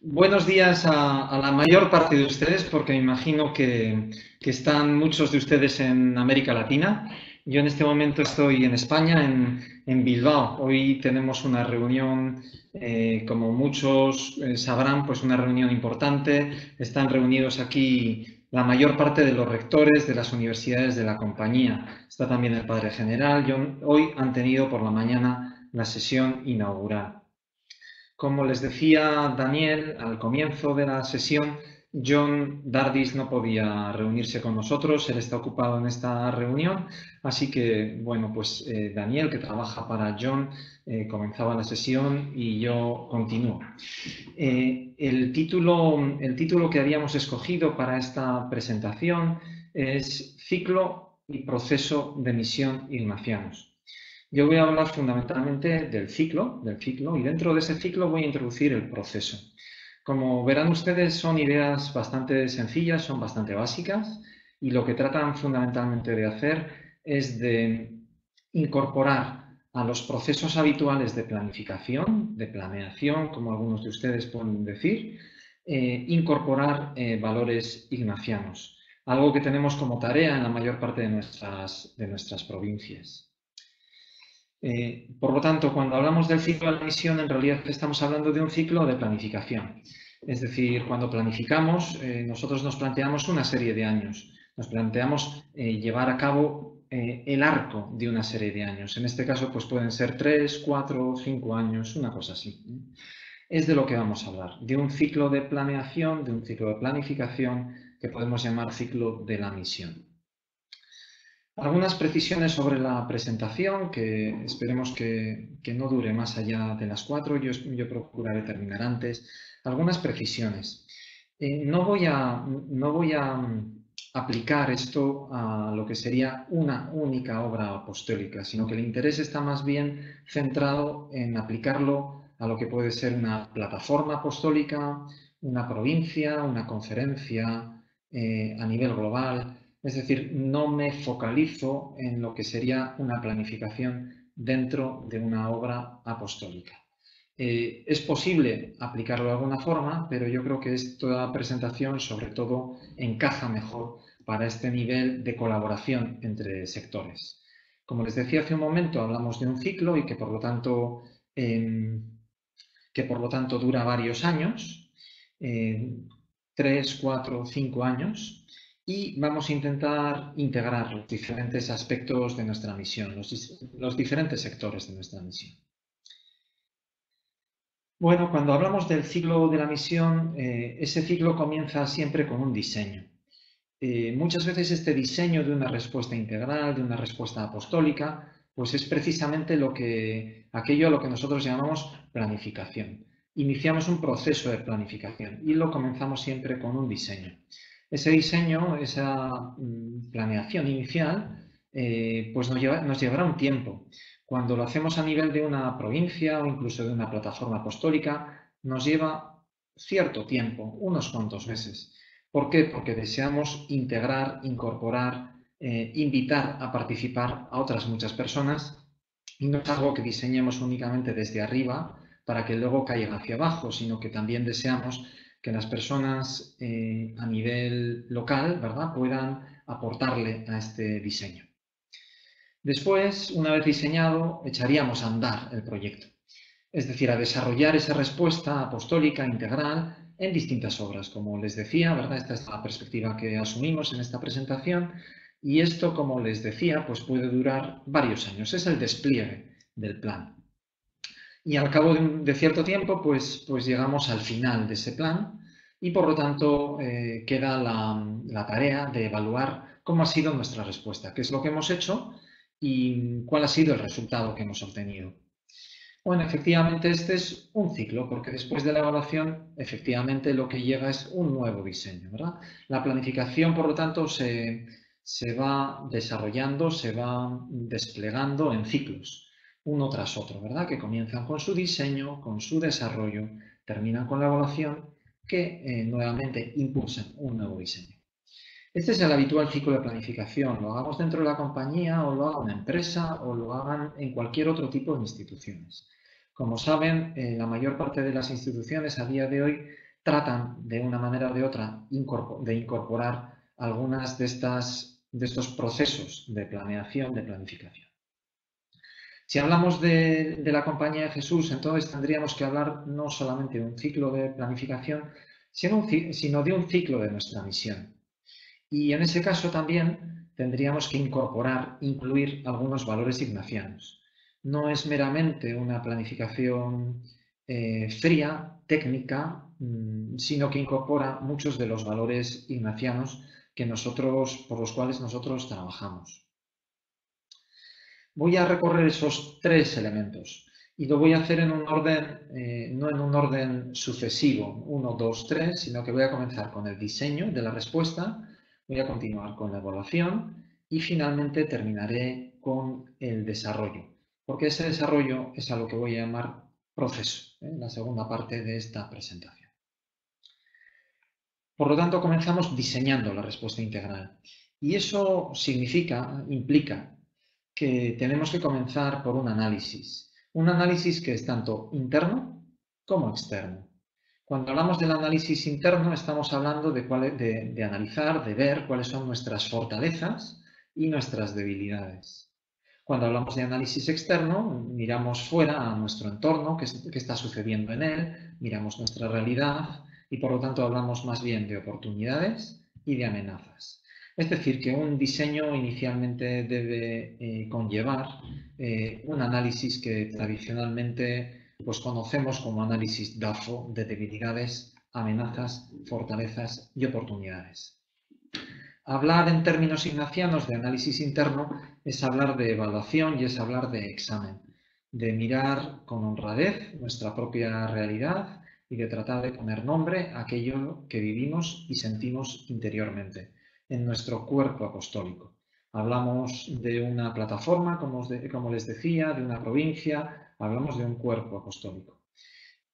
Buenos días a la mayor parte de ustedes, porque me imagino que están muchos de ustedes en América Latina. Yo en este momento estoy en España, en Bilbao. Hoy tenemos una reunión, como muchos sabrán, pues una reunión importante. Están reunidos aquí la mayor parte de los rectores de las universidades de la compañía. Está también el padre general. Hoy han tenido por la mañana la sesión inaugural. Como les decía Daniel al comienzo de la sesión, John Dardis no podía reunirse con nosotros, él está ocupado en esta reunión, así que, bueno, pues Daniel, que trabaja para John, comenzaba la sesión y yo continúo. El título que habíamos escogido para esta presentación es Ciclo y proceso de misión ignacianos. Yo voy a hablar fundamentalmente del ciclo, y dentro de ese ciclo voy a introducir el proceso. Como verán ustedes, son ideas bastante sencillas, son bastante básicas, y lo que tratan fundamentalmente de hacer es de incorporar a los procesos habituales de planificación, de planeación, como algunos de ustedes pueden decir, incorporar valores ignacianos, algo que tenemos como tarea en la mayor parte de nuestras provincias. Por lo tanto, cuando hablamos del ciclo de la misión, en realidad estamos hablando de un ciclo de planificación. Es decir, cuando planificamos, nosotros nos planteamos una serie de años. Nos planteamos llevar a cabo el arco de una serie de años. En este caso, pues pueden ser 3, 4, 5 años, una cosa así. Es de lo que vamos a hablar, de un ciclo de planeación, de un ciclo de planificación que podemos llamar ciclo de la misión. Algunas precisiones sobre la presentación, que esperemos que no dure más allá de las 4, yo procuraré terminar antes. Algunas precisiones. No voy a aplicar esto a lo que sería una única obra apostólica, sino que el interés está más bien centrado en aplicarlo a lo que puede ser una plataforma apostólica, una provincia, una conferencia a nivel global. Es decir, no me focalizo en lo que sería una planificación dentro de una obra apostólica. Es posible aplicarlo de alguna forma, pero yo creo que esta presentación sobre todo encaja mejor para este nivel de colaboración entre sectores. Como les decía hace un momento, hablamos de un ciclo y que por lo tanto dura varios años, 3, 4, 5 años, y vamos a intentar integrar los diferentes aspectos de nuestra misión, los diferentes sectores de nuestra misión. Bueno, cuando hablamos del ciclo de la misión, ese ciclo comienza siempre con un diseño. Muchas veces este diseño de una respuesta integral, de una respuesta apostólica, pues es precisamente aquello a lo que nosotros llamamos planificación. Iniciamos un proceso de planificación y lo comenzamos siempre con un diseño. Ese diseño, esa planeación inicial, pues nos llevará un tiempo. Cuando lo hacemos a nivel de una provincia o incluso de una plataforma apostólica, nos lleva cierto tiempo, unos cuantos meses. ¿Por qué? Porque deseamos integrar, incorporar, invitar a participar a otras muchas personas, y no es algo que diseñemos únicamente desde arriba para que luego caiga hacia abajo, sino que también deseamos que las personas a nivel local, ¿verdad?, puedan aportarle a este diseño. Después, una vez diseñado, echaríamos a andar el proyecto, es decir, a desarrollar esa respuesta apostólica integral en distintas obras. Como les decía, ¿verdad? Esta es la perspectiva que asumimos en esta presentación, y esto, como les decía, pues puede durar varios años. Es el despliegue del plan. Y al cabo de cierto tiempo, pues llegamos al final de ese plan y por lo tanto queda la tarea de evaluar cómo ha sido nuestra respuesta, qué es lo que hemos hecho y cuál ha sido el resultado que hemos obtenido. Bueno, efectivamente este es un ciclo, porque después de la evaluación, efectivamente lo que llega es un nuevo diseño, ¿verdad? La planificación, por lo tanto, se va desarrollando, se va desplegando en ciclos, uno tras otro, ¿verdad? Que comienzan con su diseño, con su desarrollo, terminan con la evaluación, que nuevamente impulsan un nuevo diseño. Este es el habitual ciclo de planificación, lo hagamos dentro de la compañía o lo haga una empresa o lo hagan en cualquier otro tipo de instituciones. Como saben, la mayor parte de las instituciones a día de hoy tratan de una manera o de otra de incorporar algunas de estos procesos de planeación, de planificación. Si hablamos de la Compañía de Jesús, entonces tendríamos que hablar no solamente de un ciclo de planificación, sino de un ciclo de nuestra misión. Y en ese caso también tendríamos que incluir algunos valores ignacianos. No es meramente una planificación fría, técnica, sino que incorpora muchos de los valores ignacianos por los cuales nosotros trabajamos. Voy a recorrer esos tres elementos y lo voy a hacer en un orden, no en un orden sucesivo, 1, 2, 3, sino que voy a comenzar con el diseño de la respuesta, voy a continuar con la evaluación y finalmente terminaré con el desarrollo, porque ese desarrollo es a lo que voy a llamar proceso, la segunda parte de esta presentación. Por lo tanto, comenzamos diseñando la respuesta integral y eso implica que tenemos que comenzar por un análisis que es tanto interno como externo. Cuando hablamos del análisis interno estamos hablando de analizar, de ver cuáles son nuestras fortalezas y nuestras debilidades. Cuando hablamos de análisis externo, miramos fuera a nuestro entorno, qué está sucediendo en él, miramos nuestra realidad y por lo tanto hablamos más bien de oportunidades y de amenazas. Es decir, que un diseño inicialmente debe conllevar un análisis que tradicionalmente pues, conocemos como análisis DAFO de debilidades, amenazas, fortalezas y oportunidades. Hablar en términos ignacianos de análisis interno es hablar de evaluación y es hablar de examen, de mirar con honradez nuestra propia realidad y de tratar de poner nombre a aquello que vivimos y sentimos interiormente en nuestro cuerpo apostólico. Hablamos de una plataforma, como les decía, de una provincia, hablamos de un cuerpo apostólico.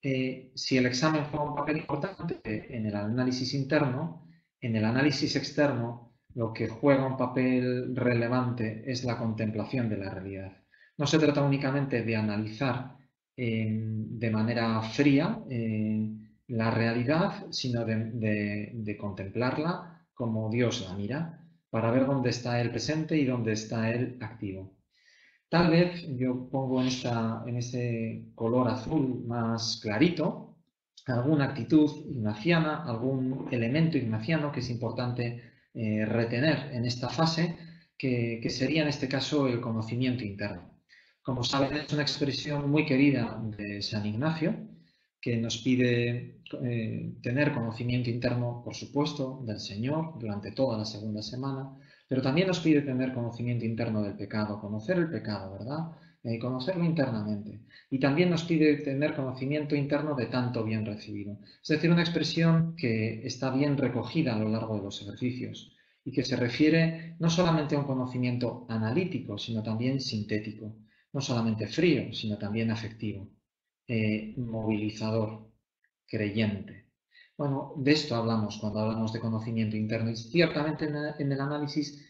Si el examen juega un papel importante en el análisis interno, en el análisis externo lo que juega un papel relevante es la contemplación de la realidad. No se trata únicamente de analizar de manera fría la realidad, sino de contemplarla como Dios la mira, para ver dónde está el presente y dónde está el activo. Tal vez yo pongo en ese color azul más clarito alguna actitud ignaciana, algún elemento ignaciano que es importante retener en esta fase, que sería en este caso el conocimiento interno. Como saben, es una expresión muy querida de San Ignacio, que nos pide tener conocimiento interno, por supuesto, del Señor durante toda la segunda semana, pero también nos pide tener conocimiento interno del pecado, conocer el pecado, ¿verdad? Conocerlo internamente. Y también nos pide tener conocimiento interno de tanto bien recibido. Es decir, una expresión que está bien recogida a lo largo de los ejercicios y que se refiere no solamente a un conocimiento analítico, sino también sintético. No solamente frío, sino también afectivo, movilizador, creyente. Bueno, de esto hablamos cuando hablamos de conocimiento interno y ciertamente en el análisis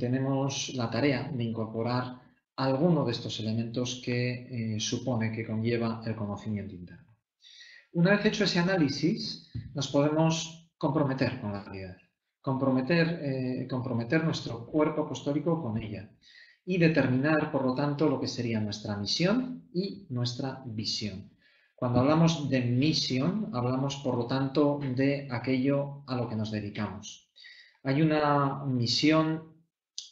tenemos la tarea de incorporar alguno de estos elementos que supone que conlleva el conocimiento interno. Una vez hecho ese análisis, nos podemos comprometer con la realidad, comprometer nuestro cuerpo apostólico con ella y determinar, por lo tanto, lo que sería nuestra misión y nuestra visión. Cuando hablamos de misión, hablamos, por lo tanto, de aquello a lo que nos dedicamos. Hay una misión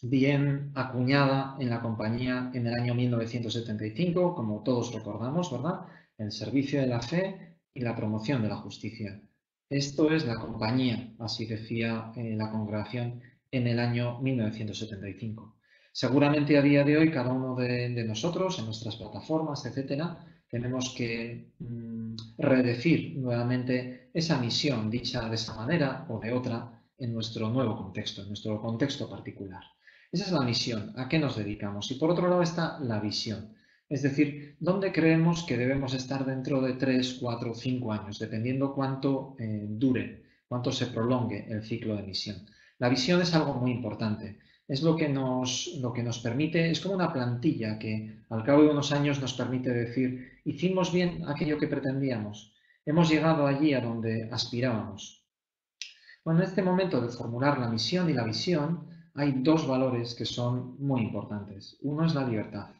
bien acuñada en la compañía en el año 1975, como todos recordamos, ¿verdad? El servicio de la fe y la promoción de la justicia. Esto es la compañía, así decía la congregación en el año 1975. Seguramente a día de hoy cada uno de nosotros, en nuestras plataformas, etcétera, tenemos que redecir nuevamente esa misión dicha de esa manera o de otra en nuestro nuevo contexto, en nuestro contexto particular. Esa es la misión, a qué nos dedicamos. Y por otro lado está la visión, es decir, dónde creemos que debemos estar dentro de 3, 4 o 5 años, dependiendo cuánto dure, cuánto se prolongue el ciclo de misión. La visión es algo muy importante. Es lo que nos permite, es como una plantilla que al cabo de unos años nos permite decir, hicimos bien aquello que pretendíamos, Hemos llegado allí a donde aspirábamos. Bueno, en este momento de formular la misión y la visión, hay dos valores que son muy importantes. Uno es la libertad.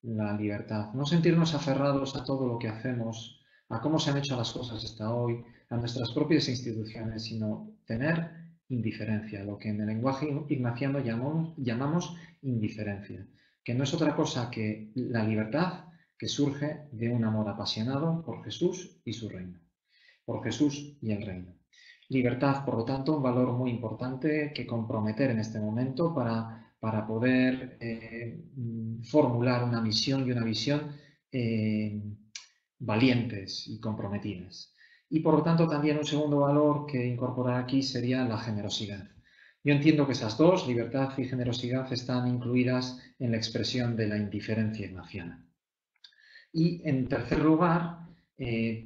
La libertad. No sentirnos aferrados a todo lo que hacemos, a cómo se han hecho las cosas hasta hoy, a nuestras propias instituciones, sino tener indiferencia, lo que en el lenguaje ignaciano llamamos indiferencia, que no es otra cosa que la libertad que surge de un amor apasionado por Jesús y su reino, por Jesús y el reino. Libertad, por lo tanto, un valor muy importante que comprometer en este momento para poder formular una misión y una visión valientes y comprometidas. Y por lo tanto también un segundo valor que incorporar aquí sería la generosidad. Yo entiendo que esas dos, libertad y generosidad, están incluidas en la expresión de la indiferencia ignaciana. Y en tercer lugar,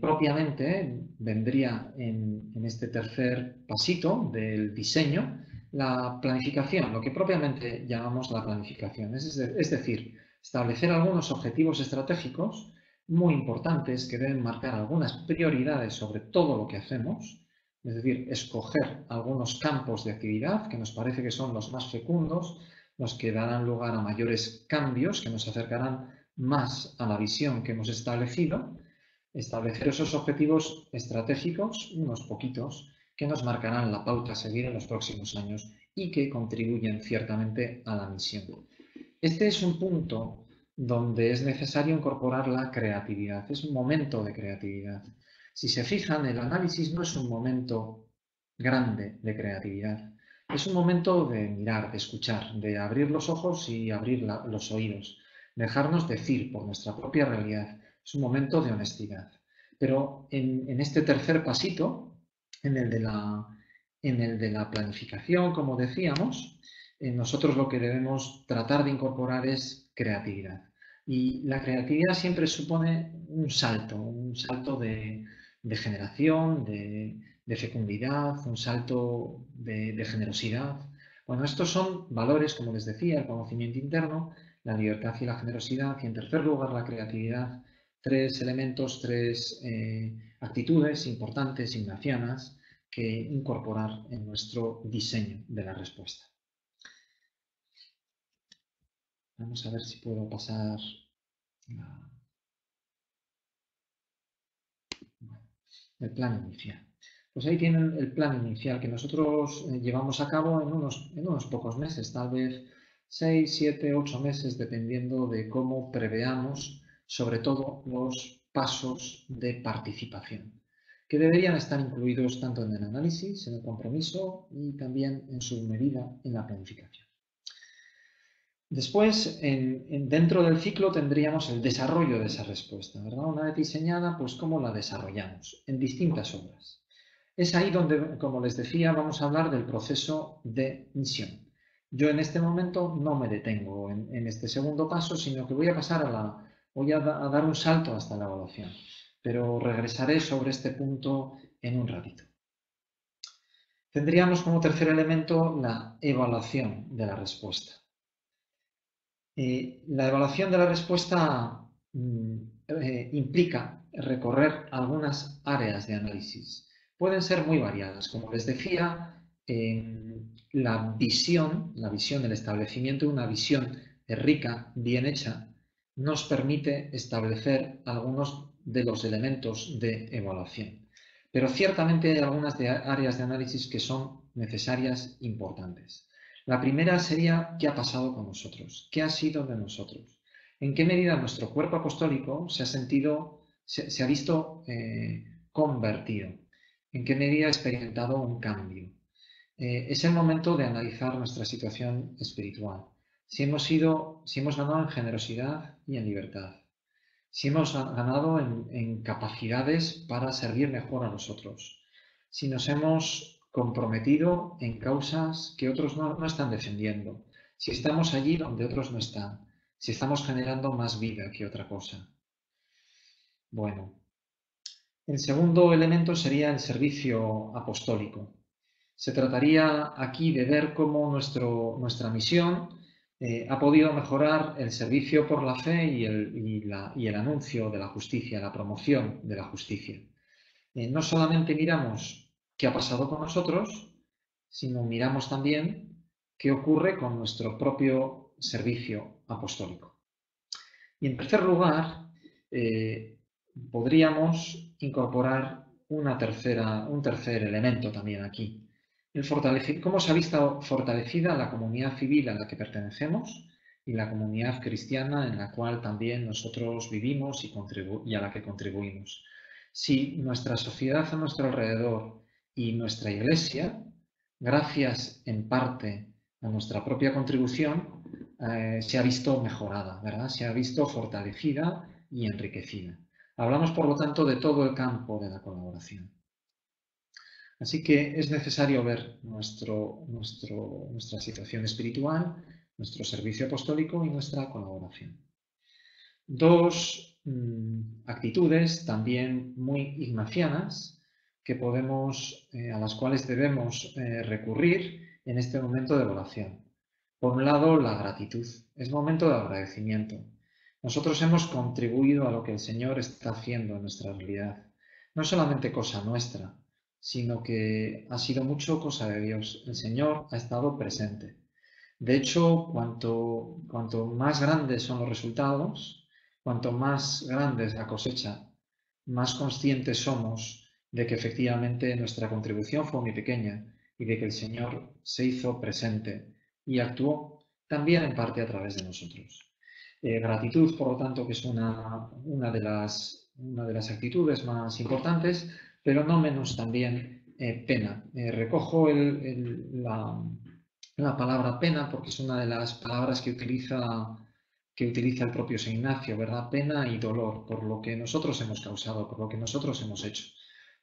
propiamente vendría en este tercer pasito del diseño la planificación, lo que propiamente llamamos la planificación. Es decir, establecer algunos objetivos estratégicos muy importantes que deben marcar algunas prioridades sobre todo lo que hacemos, es decir, escoger algunos campos de actividad que nos parece que son los más fecundos, los que darán lugar a mayores cambios, que nos acercarán más a la visión que hemos establecido, establecer esos objetivos estratégicos, unos poquitos, que nos marcarán la pauta a seguir en los próximos años y que contribuyen ciertamente a la misión. Este es un punto donde es necesario incorporar la creatividad, es un momento de creatividad. Si se fijan, el análisis no es un momento grande de creatividad, es un momento de mirar, de escuchar, de abrir los ojos y abrir los oídos, dejarnos decir por nuestra propia realidad. Es un momento de honestidad. Pero en este tercer pasito, en el de la planificación, como decíamos, nosotros lo que debemos tratar de incorporar es creatividad. Y la creatividad siempre supone un salto de generación, de fecundidad, un salto de generosidad. Bueno, estos son valores, como les decía, el conocimiento interno, la libertad y la generosidad, y en tercer lugar la creatividad, tres elementos, tres actitudes importantes, ignacianas, que incorporar en nuestro diseño de la respuesta. Vamos a ver si puedo pasar el plan inicial. Pues ahí tienen el plan inicial que nosotros llevamos a cabo en unos pocos meses, tal vez 6, 7, 8 meses, dependiendo de cómo preveamos, sobre todo, los pasos de participación, que deberían estar incluidos tanto en el análisis, en el compromiso y también en su medida en la planificación. Después, dentro del ciclo tendríamos el desarrollo de esa respuesta, ¿verdad? Una vez diseñada, pues cómo la desarrollamos en distintas obras. Es ahí donde, como les decía, vamos a hablar del proceso de misión. Yo en este momento no me detengo en este segundo paso, sino que voy a dar un salto hasta la evaluación, pero regresaré sobre este punto en un ratito. Tendríamos como tercer elemento la evaluación de la respuesta. La evaluación de la respuesta implica recorrer algunas áreas de análisis. Pueden ser muy variadas. Como les decía, la visión del establecimiento de una visión rica, bien hecha, nos permite establecer algunos de los elementos de evaluación. Pero ciertamente hay algunas áreas de análisis que son necesarias, importantes. La primera sería ¿qué ha pasado con nosotros? ¿Qué ha sido de nosotros? ¿En qué medida nuestro cuerpo apostólico se ha visto convertido? ¿En qué medida ha experimentado un cambio? Es el momento de analizar nuestra situación espiritual. Si hemos ganado en generosidad y en libertad. Si hemos ganado en capacidades para servir mejor a los otros. Si nos hemos comprometido en causas que otros no están defendiendo, si estamos allí donde otros no están, si estamos generando más vida que otra cosa. Bueno, el segundo elemento sería el servicio apostólico. Se trataría aquí de ver cómo nuestra misión ha podido mejorar el servicio por la fe y el anuncio de la justicia, la promoción de la justicia. No solamente miramos qué ha pasado con nosotros, sino miramos también qué ocurre con nuestro propio servicio apostólico. Y en tercer lugar, podríamos incorporar un tercer elemento también aquí. ¿Cómo se ha visto fortalecida la comunidad civil a la que pertenecemos y la comunidad cristiana en la cual también nosotros vivimos y a la que contribuimos? Si nuestra sociedad a nuestro alrededor y nuestra iglesia, gracias en parte a nuestra propia contribución, se ha visto mejorada, ¿verdad? Se ha visto fortalecida y enriquecida. Hablamos, por lo tanto, de todo el campo de la colaboración. Así que es necesario ver nuestra situación espiritual, nuestro servicio apostólico y nuestra colaboración. Dos actitudes también muy ignacianas a las cuales debemos recurrir en este momento de oración. Por un lado, la gratitud. Es momento de agradecimiento. Nosotros hemos contribuido a lo que el Señor está haciendo en nuestra realidad. No solamente cosa nuestra, sino que ha sido mucho cosa de Dios. El Señor ha estado presente. De hecho, cuanto más grandes son los resultados, cuanto más grande es la cosecha, más conscientes somos de que efectivamente nuestra contribución fue muy pequeña y de que el Señor se hizo presente y actuó también en parte a través de nosotros. Gratitud, por lo tanto, que es una de las actitudes más importantes, pero no menos también pena. Recojo la palabra pena porque es una de las palabras que utiliza el propio San Ignacio, ¿verdad? Pena y dolor por lo que nosotros hemos causado, por lo que nosotros hemos hecho.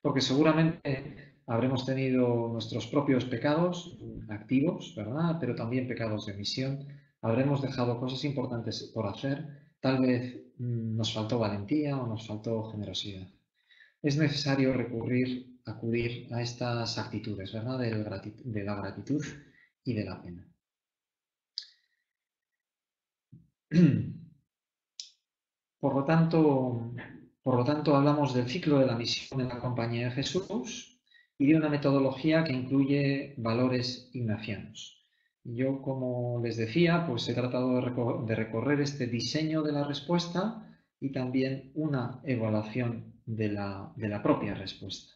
Porque seguramente habremos tenido nuestros propios pecados activos, ¿verdad? Pero también pecados de omisión. Habremos dejado cosas importantes por hacer. Tal vez nos faltó valentía o nos faltó generosidad. Es necesario acudir a estas actitudes, ¿verdad? De la gratitud y de la pena. Por lo tanto, hablamos del ciclo de la misión en la compañía de Jesús y de una metodología que incluye valores ignacianos. Yo, como les decía, pues he tratado de recorrer este diseño de la respuesta y también una evaluación de la propia respuesta.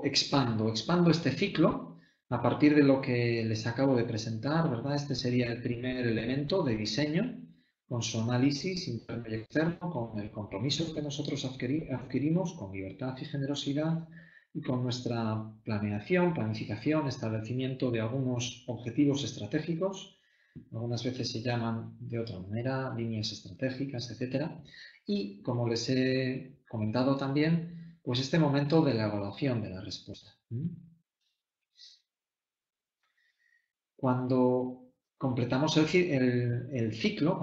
Expando este ciclo a partir de lo que les acabo de presentar, ¿verdad? Este sería el primer elemento de diseño, con su análisis interno y externo, con el compromiso que nosotros adquirimos, con libertad y generosidad, y con nuestra planificación, establecimiento de algunos objetivos estratégicos, algunas veces se llaman de otra manera, líneas estratégicas, etc. Y, como les he comentado también, pues este momento de la evaluación de la respuesta. Cuando completamos el ciclo,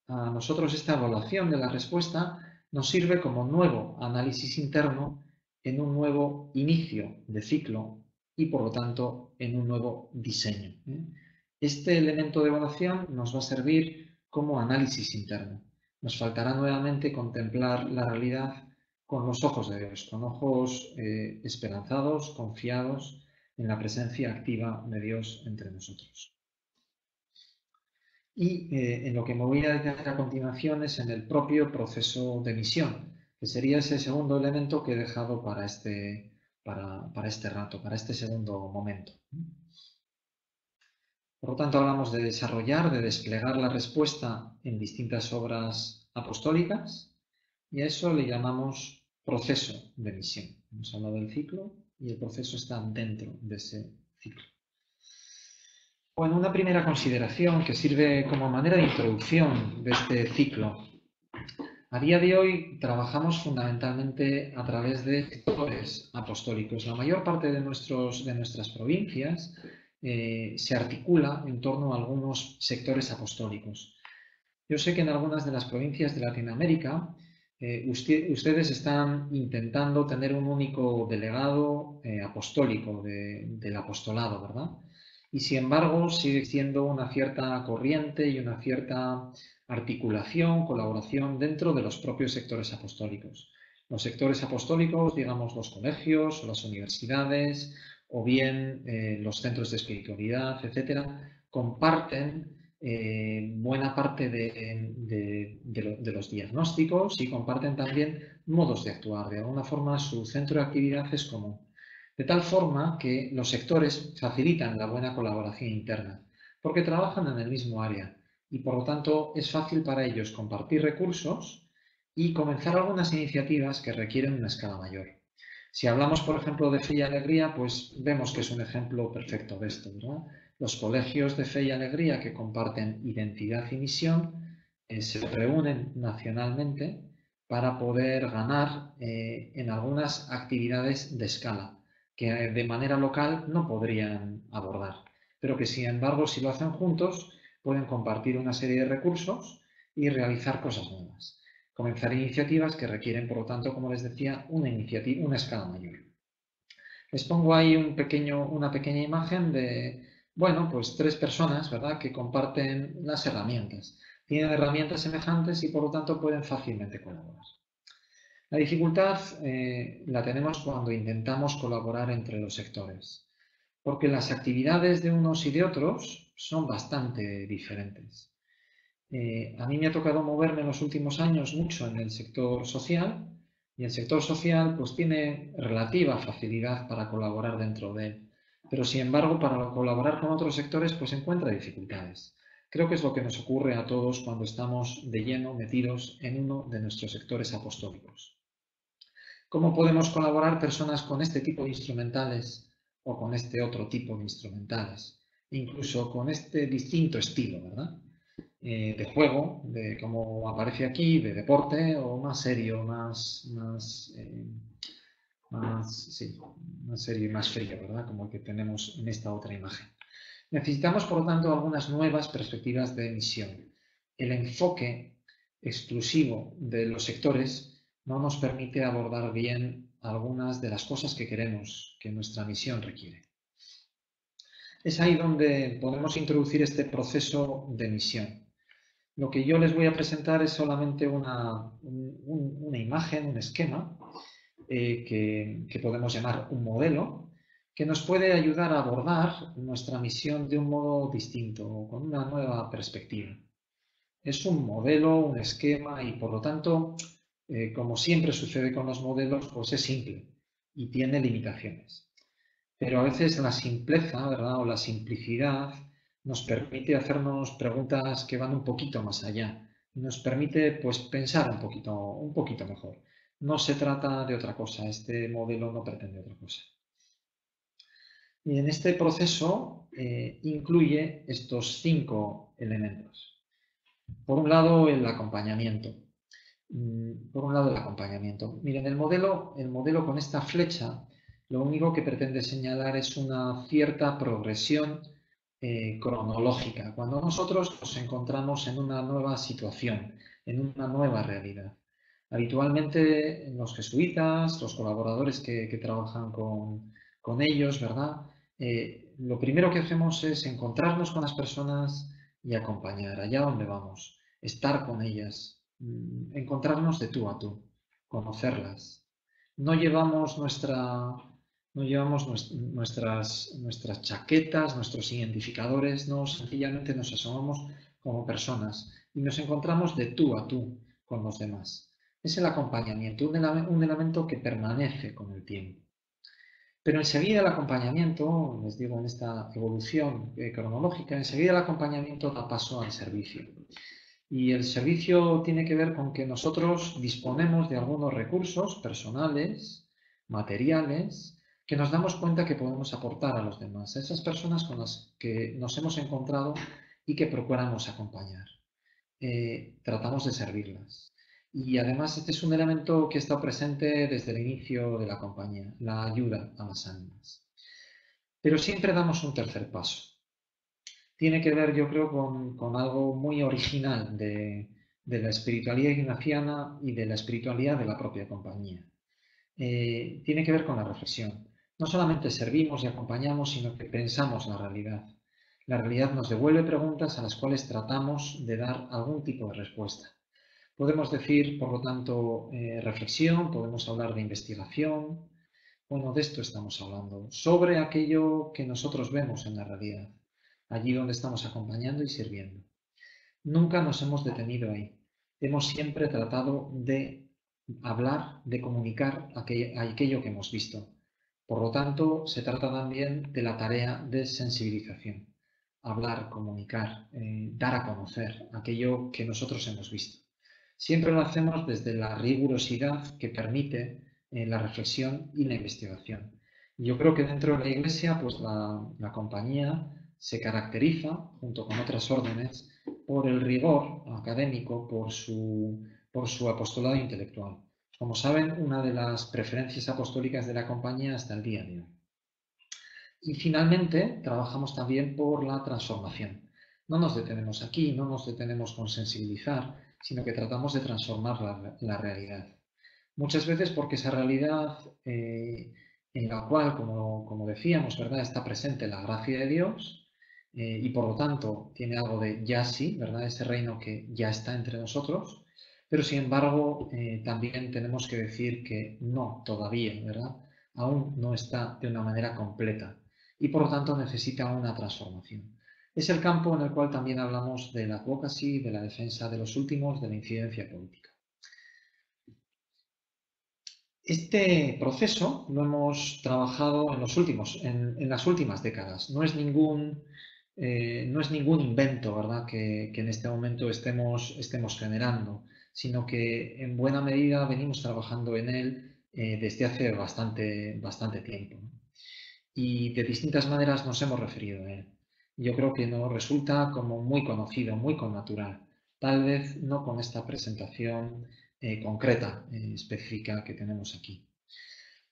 a nosotros esta evaluación de la respuesta nos sirve como nuevo análisis interno en un nuevo inicio de ciclo y, por lo tanto, en un nuevo diseño. Este elemento de evaluación nos va a servir como análisis interno. Nos faltará nuevamente contemplar la realidad con los ojos de Dios, con ojos esperanzados, confiados en la presencia activa de Dios entre nosotros. Y en lo que me voy a detener a continuación es en el propio proceso de misión, que sería ese segundo elemento que he dejado para este rato, para este segundo momento. Por lo tanto, hablamos de desarrollar, de desplegar la respuesta en distintas obras apostólicas y a eso le llamamos proceso de misión. Hemos hablado del ciclo y el proceso está dentro de ese ciclo. Bueno, una primera consideración que sirve como manera de introducción de este ciclo. A día de hoy trabajamos fundamentalmente a través de sectores apostólicos. La mayor parte de nuestras provincias se articula en torno a algunos sectores apostólicos. Yo sé que en algunas de las provincias de Latinoamérica ustedes están intentando tener un único delegado apostólico del apostolado, ¿verdad? y sin embargo sigue siendo una cierta corriente y una cierta articulación, colaboración dentro de los propios sectores apostólicos. Los sectores apostólicos, digamos los colegios o las universidades o bien los centros de espiritualidad, etcétera, comparten buena parte de los diagnósticos y comparten también modos de actuar. De alguna forma su centro de actividad es común. De tal forma que los sectores facilitan la buena colaboración interna, porque trabajan en el mismo área y por lo tanto es fácil para ellos compartir recursos y comenzar algunas iniciativas que requieren una escala mayor. Si hablamos, por ejemplo, de Fe y Alegría, pues vemos que es un ejemplo perfecto de esto, ¿verdad? Los colegios de Fe y Alegría que comparten identidad y misión se reúnen nacionalmente para poder ganar en algunas actividades de escala que de manera local no podrían abordar, pero que sin embargo si lo hacen juntos pueden compartir una serie de recursos y realizar cosas nuevas. Comenzar iniciativas que requieren, por lo tanto, como les decía, una escala mayor. Les pongo ahí una pequeña imagen de, bueno, pues 3 personas, ¿verdad?, que comparten las herramientas. Tienen herramientas semejantes y, por lo tanto, pueden fácilmente colaborar. La dificultad la tenemos cuando intentamos colaborar entre los sectores, porque las actividades de unos y de otros son bastante diferentes. A mí me ha tocado moverme en los últimos años mucho en el sector social y el sector social pues tiene relativa facilidad para colaborar dentro de él, pero sin embargo para colaborar con otros sectores pues encuentra dificultades. Creo que es lo que nos ocurre a todos cuando estamos de lleno metidos en uno de nuestros sectores apostólicos. ¿Cómo podemos colaborar personas con este tipo de instrumentales o con este otro tipo de instrumentales? Incluso con este distinto estilo, ¿verdad? De juego, de como aparece aquí, de deporte o más serio, más serio y más frío, ¿verdad? Como el que tenemos en esta otra imagen. Necesitamos, por lo tanto, algunas nuevas perspectivas de misión. El enfoque exclusivo de los sectores no nos permite abordar bien algunas de las cosas que queremos que nuestra misión requiere. Es ahí donde podemos introducir este proceso de misión. Lo que yo les voy a presentar es solamente una imagen, un esquema, que podemos llamar un modelo, que nos puede ayudar a abordar nuestra misión de un modo distinto, con una nueva perspectiva. Es un modelo, un esquema y por lo tanto, como siempre sucede con los modelos, pues es simple y tiene limitaciones. Pero a veces la simpleza, ¿verdad? O la simplicidad nos permite hacernos preguntas que van un poquito más allá. Nos permite pues, pensar un poquito mejor. No se trata de otra cosa, este modelo no pretende otra cosa. Y en este proceso incluye estos 5 elementos. Por un lado, el acompañamiento. Miren, el modelo con esta flecha lo único que pretende señalar es una cierta progresión cronológica, cuando nosotros nos encontramos en una nueva situación, en una nueva realidad. Habitualmente los jesuitas, los colaboradores que trabajan con ellos, ¿verdad? Lo primero que hacemos es encontrarnos con las personas y acompañar allá donde vamos, estar con ellas, encontrarnos de tú a tú, conocerlas. No llevamos nuestras chaquetas, nuestros identificadores, no, sencillamente nos asomamos como personas y nos encontramos de tú a tú con los demás. Es el acompañamiento, un elemento que permanece con el tiempo. Pero enseguida el acompañamiento, les digo en esta evolución cronológica, enseguida el acompañamiento da paso al servicio. Y el servicio tiene que ver con que nosotros disponemos de algunos recursos personales, materiales, que nos damos cuenta que podemos aportar a los demás, a esas personas con las que nos hemos encontrado y que procuramos acompañar. Tratamos de servirlas. Y además este es un elemento que está presente desde el inicio de la compañía, la ayuda a las ánimas. Pero siempre damos un tercer paso. Tiene que ver, yo creo, con algo muy original de la espiritualidad ignaciana y de la espiritualidad de la propia compañía. Tiene que ver con la reflexión. No solamente servimos y acompañamos, sino que pensamos la realidad. La realidad nos devuelve preguntas a las cuales tratamos de dar algún tipo de respuesta. Podemos decir, por lo tanto, reflexión, podemos hablar de investigación. Bueno, de esto estamos hablando, sobre aquello que nosotros vemos en la realidad, allí donde estamos acompañando y sirviendo. Nunca nos hemos detenido ahí. Hemos siempre tratado de hablar, de comunicar aquello que hemos visto. Por lo tanto, se trata también de la tarea de sensibilización. Hablar, comunicar, dar a conocer aquello que nosotros hemos visto. Siempre lo hacemos desde la rigurosidad que permite la reflexión y la investigación. Yo creo que dentro de la Iglesia, pues la compañía se caracteriza, junto con otras órdenes, por el rigor académico, por su apostolado intelectual. Como saben, una de las preferencias apostólicas de la compañía hasta el día de hoy. Y finalmente, trabajamos también por la transformación. No nos detenemos aquí, no nos detenemos con sensibilizar, sino que tratamos de transformar la realidad. Muchas veces porque esa realidad en la cual, como decíamos, ¿verdad?, está presente la gracia de Dios y por lo tanto tiene algo de ya sí, ¿verdad?, ese reino que ya está entre nosotros, pero sin embargo también tenemos que decir que no, todavía, ¿verdad?, aún no está de una manera completa y por lo tanto necesita una transformación. Es el campo en el cual también hablamos de la advocacy, de la defensa de los últimos, de la incidencia política. Este proceso lo hemos trabajado en las últimas décadas. No es ningún invento, ¿verdad?, que en este momento estemos generando, sino que en buena medida venimos trabajando en él desde hace bastante tiempo, ¿no? Y de distintas maneras nos hemos referido a él. Yo creo que nos resulta como muy conocido, muy connatural. Tal vez no con esta presentación concreta, específica que tenemos aquí.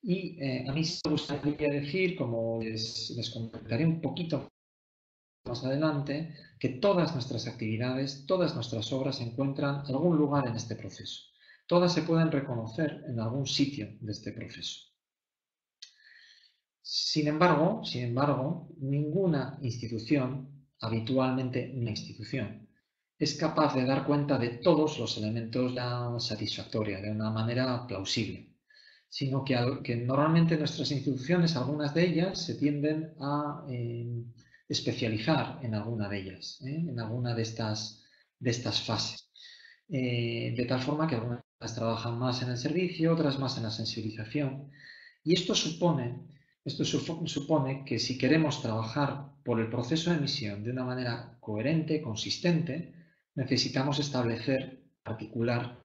Y a mí sí me gustaría decir, como les comentaré un poquito más adelante, que todas nuestras actividades, todas nuestras obras encuentran algún lugar en este proceso. Todas se pueden reconocer en algún sitio de este proceso. Sin embargo, ninguna institución, habitualmente una institución, es capaz de dar cuenta de todos los elementos satisfactorios de una manera plausible, sino que normalmente nuestras instituciones, algunas de ellas, se tienden a especializar en alguna de ellas, en alguna de estas fases. De tal forma que algunas trabajan más en el servicio, otras más en la sensibilización. Y esto supone que si queremos trabajar por el proceso de misión de una manera coherente, consistente, necesitamos establecer, articular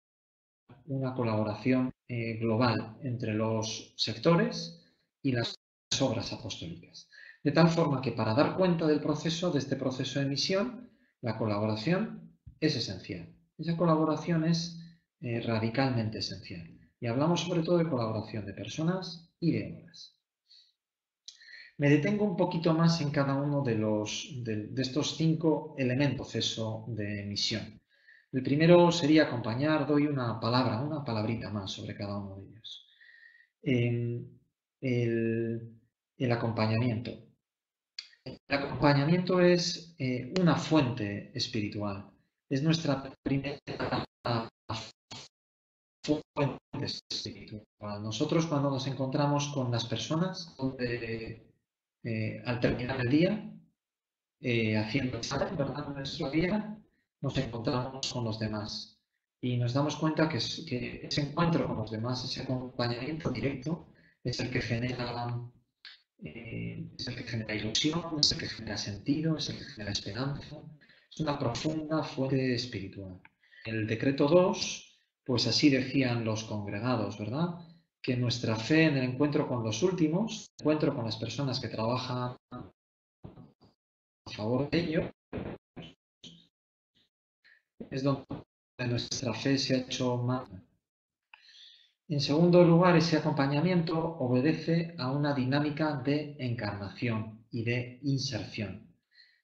una colaboración global entre los sectores y las obras apostólicas. De tal forma que para dar cuenta de este proceso de misión, la colaboración es esencial. Esa colaboración es radicalmente esencial. Y hablamos sobre todo de colaboración de personas y de obras. Me detengo un poquito más en cada uno de estos 5 elementos del proceso de misión. El primero sería acompañar, doy una palabrita más sobre cada uno de ellos. El acompañamiento. El acompañamiento es una fuente espiritual. Es nuestra primera fuente espiritual. Nosotros cuando nos encontramos con las personas, al terminar el día, haciendo examen, ¿verdad?, nuestro día, nos encontramos con los demás. Y nos damos cuenta que ese encuentro con los demás, ese acompañamiento directo, es el que genera ilusión, es el que genera sentido, es el que genera esperanza. Es una profunda fuente espiritual. El decreto 2, pues así decían los congregados, ¿verdad?, que nuestra fe en el encuentro con los últimos, el encuentro con las personas que trabajan a favor de ello, es donde nuestra fe se ha hecho más. En segundo lugar, ese acompañamiento obedece a una dinámica de encarnación y de inserción.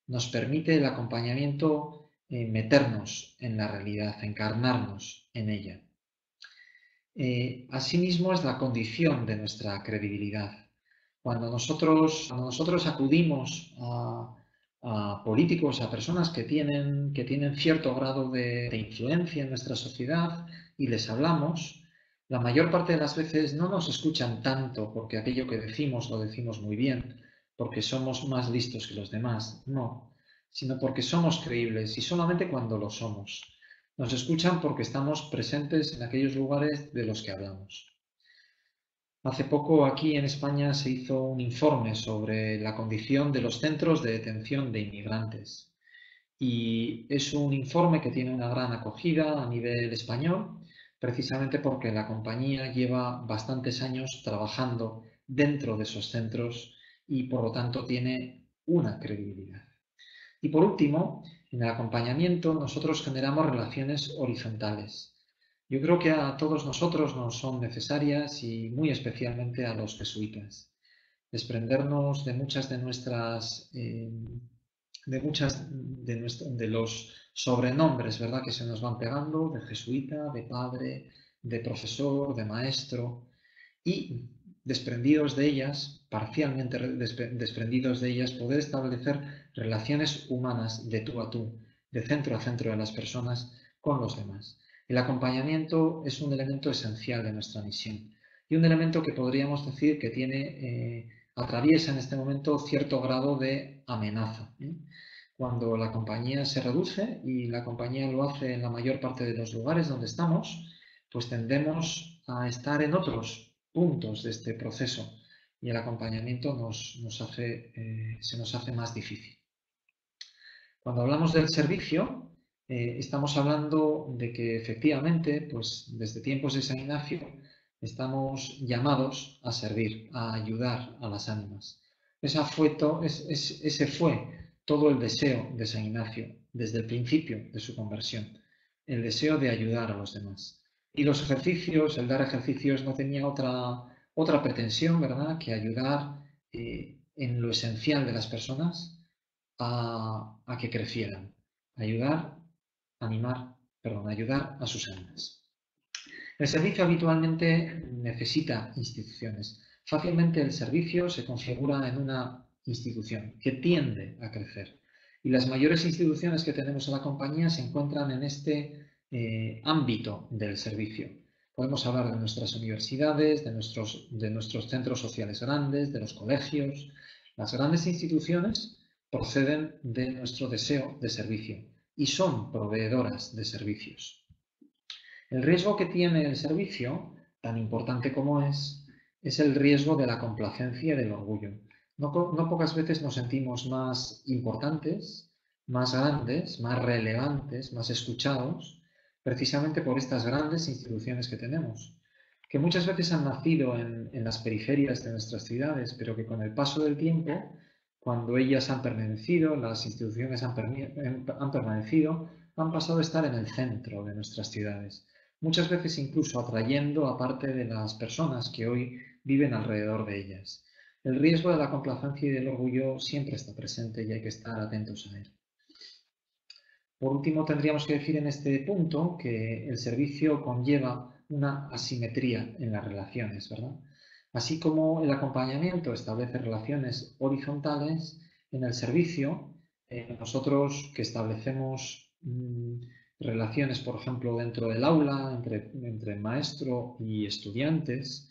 Nos permite el acompañamiento meternos en la realidad, encarnarnos en ella. Asimismo, es la condición de nuestra credibilidad. Cuando nosotros acudimos a políticos, a personas que tienen cierto grado de influencia en nuestra sociedad y les hablamos, la mayor parte de las veces no nos escuchan tanto porque aquello que decimos lo decimos muy bien, porque somos más listos que los demás, no, sino porque somos creíbles y solamente cuando lo somos. Nos escuchan porque estamos presentes en aquellos lugares de los que hablamos. Hace poco aquí en España se hizo un informe sobre la condición de los centros de detención de inmigrantes y es un informe que tiene una gran acogida a nivel español, precisamente porque la compañía lleva bastantes años trabajando dentro de esos centros y por lo tanto tiene una credibilidad. Y por último, en el acompañamiento nosotros generamos relaciones horizontales. Yo creo que a todos nosotros nos son necesarias y muy especialmente a los jesuitas. Desprendernos de muchas de nuestras, de los sobrenombres, ¿verdad? Que se nos van pegando, de jesuita, de padre, de profesor, de maestro, y desprendidos de ellas, parcialmente desprendidos de ellas, poder establecer relaciones humanas de tú a tú, de centro a centro de las personas con los demás. El acompañamiento es un elemento esencial de nuestra misión y un elemento que podríamos decir que atraviesa en este momento cierto grado de amenaza. Cuando la compañía se reduce y la compañía lo hace en la mayor parte de los lugares donde estamos, pues tendemos a estar en otros puntos de este proceso y el acompañamiento se nos hace más difícil. Cuando hablamos del servicio, estamos hablando de que efectivamente, pues desde tiempos de San Ignacio, estamos llamados a servir, a ayudar a las ánimas. Ese fue todo el deseo de San Ignacio desde el principio de su conversión, el deseo de ayudar a los demás. Y los ejercicios, el dar ejercicios no tenía otra pretensión, ¿verdad?, que ayudar en lo esencial de las personas a que crecieran, ayudar a sus ánimas. El servicio habitualmente necesita instituciones. Fácilmente el servicio se configura en una institución que tiende a crecer. Y las mayores instituciones que tenemos en la compañía se encuentran en este ámbito del servicio. Podemos hablar de nuestras universidades, de nuestros centros sociales grandes, de los colegios. Las grandes instituciones proceden de nuestro deseo de servicio y son proveedoras de servicios. El riesgo que tiene el servicio, tan importante como es el riesgo de la complacencia y del orgullo. No pocas veces nos sentimos más importantes, más grandes, más relevantes, más escuchados, precisamente por estas grandes instituciones que tenemos, que muchas veces han nacido en las periferias de nuestras ciudades, pero que con el paso del tiempo, cuando ellas han permanecido, las instituciones han permanecido, han pasado a estar en el centro de nuestras ciudades, muchas veces incluso atrayendo a parte de las personas que hoy viven alrededor de ellas. El riesgo de la complacencia y del orgullo siempre está presente y hay que estar atentos a él. Por último, tendríamos que decir en este punto que el servicio conlleva una asimetría en las relaciones, ¿verdad? Así como el acompañamiento establece relaciones horizontales, en el servicio, nosotros que establecemos relaciones, por ejemplo, dentro del aula, entre maestro y estudiantes,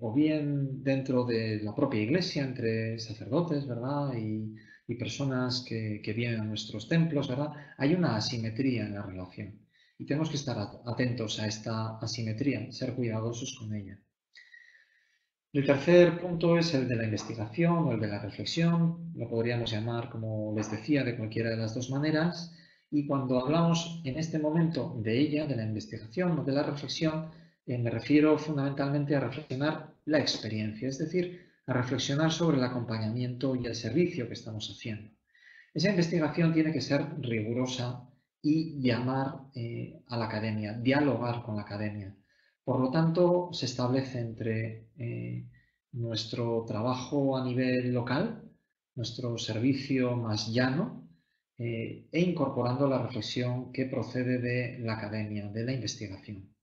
o bien dentro de la propia iglesia, entre sacerdotes, ¿verdad?, y personas que vienen a nuestros templos, ¿verdad?, hay una asimetría en la relación. Y tenemos que estar atentos a esta asimetría, ser cuidadosos con ella. El tercer punto es el de la investigación o el de la reflexión. Lo podríamos llamar, como les decía, de cualquiera de las dos maneras. Y cuando hablamos en este momento de ella, de la investigación o de la reflexión, me refiero fundamentalmente a reflexionar la experiencia, es decir, a reflexionar sobre el acompañamiento y el servicio que estamos haciendo. Esa investigación tiene que ser rigurosa y llamar a la academia, dialogar con la academia. Por lo tanto, se establece entre nuestro trabajo a nivel local, nuestro servicio más llano, e incorporando la reflexión que procede de la academia, de la investigación.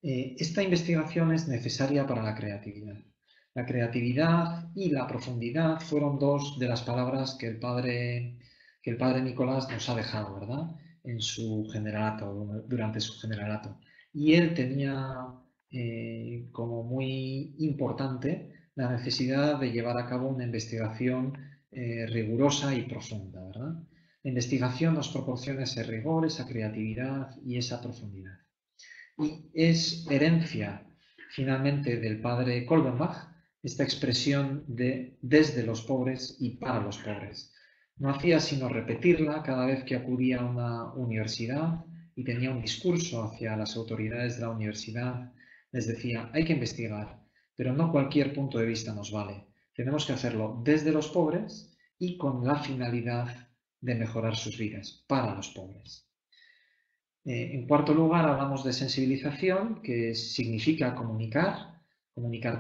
Esta investigación es necesaria para la creatividad. La creatividad y la profundidad fueron dos de las palabras que el padre Nicolás nos ha dejado, ¿verdad? En su generalato, durante su generalato. Y él tenía como muy importante la necesidad de llevar a cabo una investigación rigurosa y profunda, ¿verdad? La investigación nos proporciona ese rigor, esa creatividad y esa profundidad. Y es herencia, finalmente, del padre Kolbenbach, esta expresión de desde los pobres y para los pobres. No hacía sino repetirla cada vez que acudía a una universidad y tenía un discurso hacia las autoridades de la universidad. Les decía, hay que investigar, pero no cualquier punto de vista nos vale. Tenemos que hacerlo desde los pobres y con la finalidad de mejorar sus vidas, para los pobres. En cuarto lugar, hablamos de sensibilización, que significa comunicar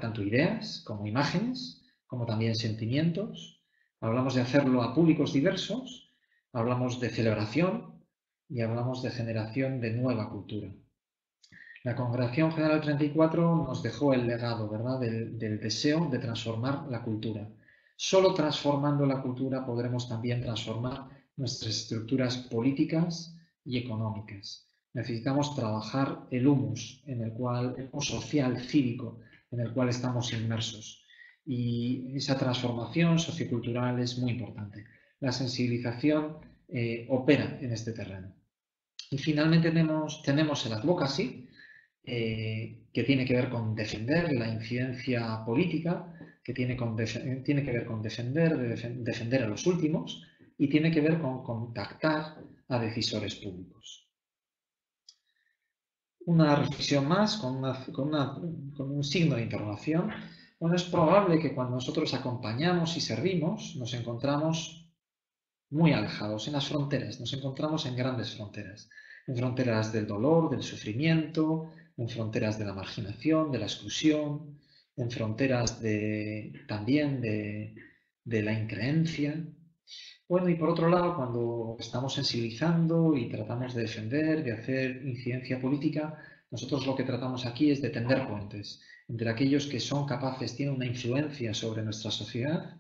tanto ideas como imágenes, como también sentimientos. Hablamos de hacerlo a públicos diversos, hablamos de celebración y hablamos de generación de nueva cultura. La Congregación General 34 nos dejó el legado, ¿verdad?, del deseo de transformar la cultura. Solo transformando la cultura podremos también transformar nuestras estructuras políticas y económicas. Necesitamos trabajar el humus el humus social, cívico, en el cual estamos inmersos. Y esa transformación sociocultural es muy importante. La sensibilización opera en este terreno. Y finalmente tenemos el advocacy, que tiene que ver con defender la incidencia política, que tiene que ver con defender a los últimos y tiene que ver con contactar a decisores públicos. Una reflexión más con un signo de interrogación. Bueno, es probable que cuando nosotros acompañamos y servimos nos encontramos muy alejados, en las fronteras, nos encontramos en grandes fronteras, en fronteras del dolor, del sufrimiento, en fronteras de la marginación, de la exclusión, en fronteras también de la increencia. Bueno, y por otro lado, cuando estamos sensibilizando y tratamos de defender, de hacer incidencia política, nosotros lo que tratamos aquí es de tender puentes entre aquellos que son capaces, tienen una influencia sobre nuestra sociedad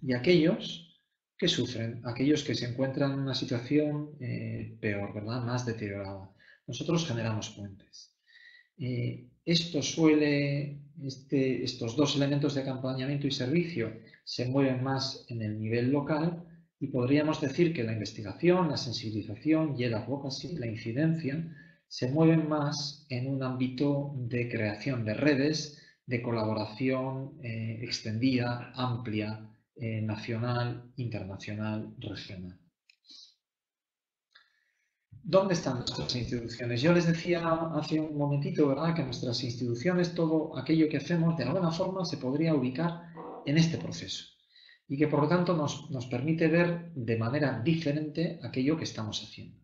y aquellos que sufren, aquellos que se encuentran en una situación peor, ¿verdad?, más deteriorada. Nosotros generamos puentes. Estos dos elementos de acompañamiento y servicio se mueven más en el nivel local y podríamos decir que la investigación, la sensibilización y el advocacy, la incidencia, se mueven más en un ámbito de creación de redes, de colaboración extendida, amplia, nacional, internacional, regional. ¿Dónde están nuestras instituciones? Yo les decía hace un momentito, ¿verdad?, que nuestras instituciones, todo aquello que hacemos, de alguna forma se podría ubicar en este proceso y que por lo tanto nos permite ver de manera diferente aquello que estamos haciendo.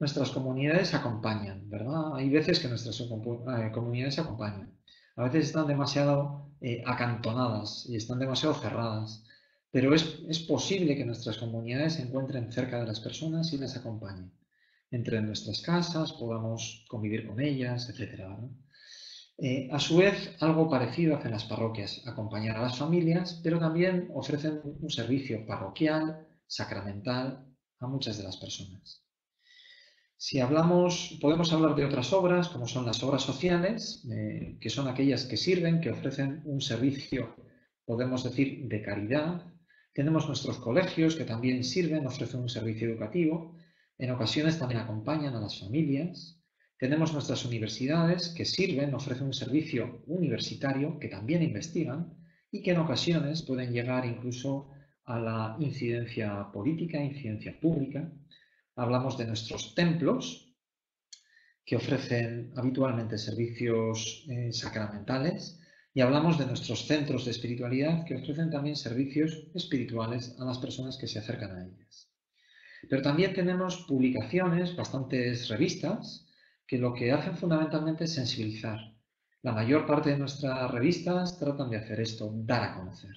Nuestras comunidades acompañan, ¿verdad? Hay veces que nuestras comunidades acompañan. A veces están demasiado acantonadas y están demasiado cerradas, pero es posible que nuestras comunidades se encuentren cerca de las personas y las acompañen. Entre nuestras casas, podamos convivir con ellas, etc. ¿no? A su vez, algo parecido hacen las parroquias, acompañar a las familias, pero también ofrecen un servicio parroquial, sacramental, a muchas de las personas. Si podemos hablar de otras obras, como son las obras sociales, que son aquellas que sirven, que ofrecen un servicio, podemos decir, de caridad. Tenemos nuestros colegios, que también sirven, ofrecen un servicio educativo. En ocasiones también acompañan a las familias. Tenemos nuestras universidades, que sirven, ofrecen un servicio universitario, que también investigan y que en ocasiones pueden llegar incluso a la incidencia política, incidencia pública. Hablamos de nuestros templos, que ofrecen habitualmente servicios sacramentales, y hablamos de nuestros centros de espiritualidad, que ofrecen también servicios espirituales a las personas que se acercan a ellas. Pero también tenemos publicaciones, bastantes revistas, que lo que hacen fundamentalmente es sensibilizar. La mayor parte de nuestras revistas tratan de hacer esto, dar a conocer,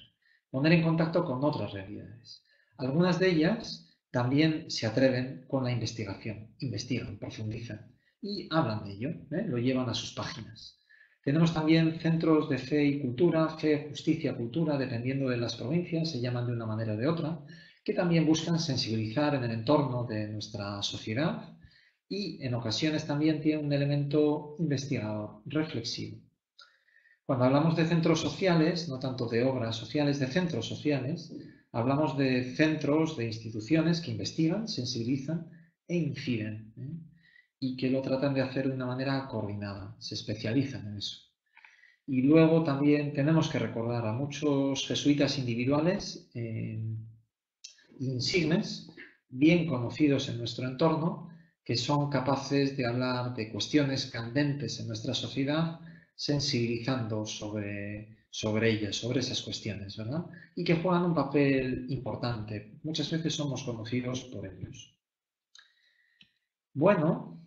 poner en contacto con otras realidades. Algunas de ellas también se atreven con la investigación, investigan, profundizan y hablan de ello, lo llevan a sus páginas. Tenemos también centros de fe y cultura, fe, justicia, cultura, dependiendo de las provincias, se llaman de una manera o de otra, que también buscan sensibilizar en el entorno de nuestra sociedad y en ocasiones también tienen un elemento investigador, reflexivo. Cuando hablamos de centros sociales, no tanto de obras sociales, de centros sociales, hablamos de centros, de instituciones que investigan, sensibilizan e inciden, ¿eh? Y que lo tratan de hacer de una manera coordinada, se especializan en eso. Y luego también tenemos que recordar a muchos jesuitas individuales insignes, bien conocidos en nuestro entorno, que son capaces de hablar de cuestiones candentes en nuestra sociedad, sensibilizando sobre ellas, sobre esas cuestiones, ¿verdad? Y que juegan un papel importante. Muchas veces somos conocidos por ellos. Bueno,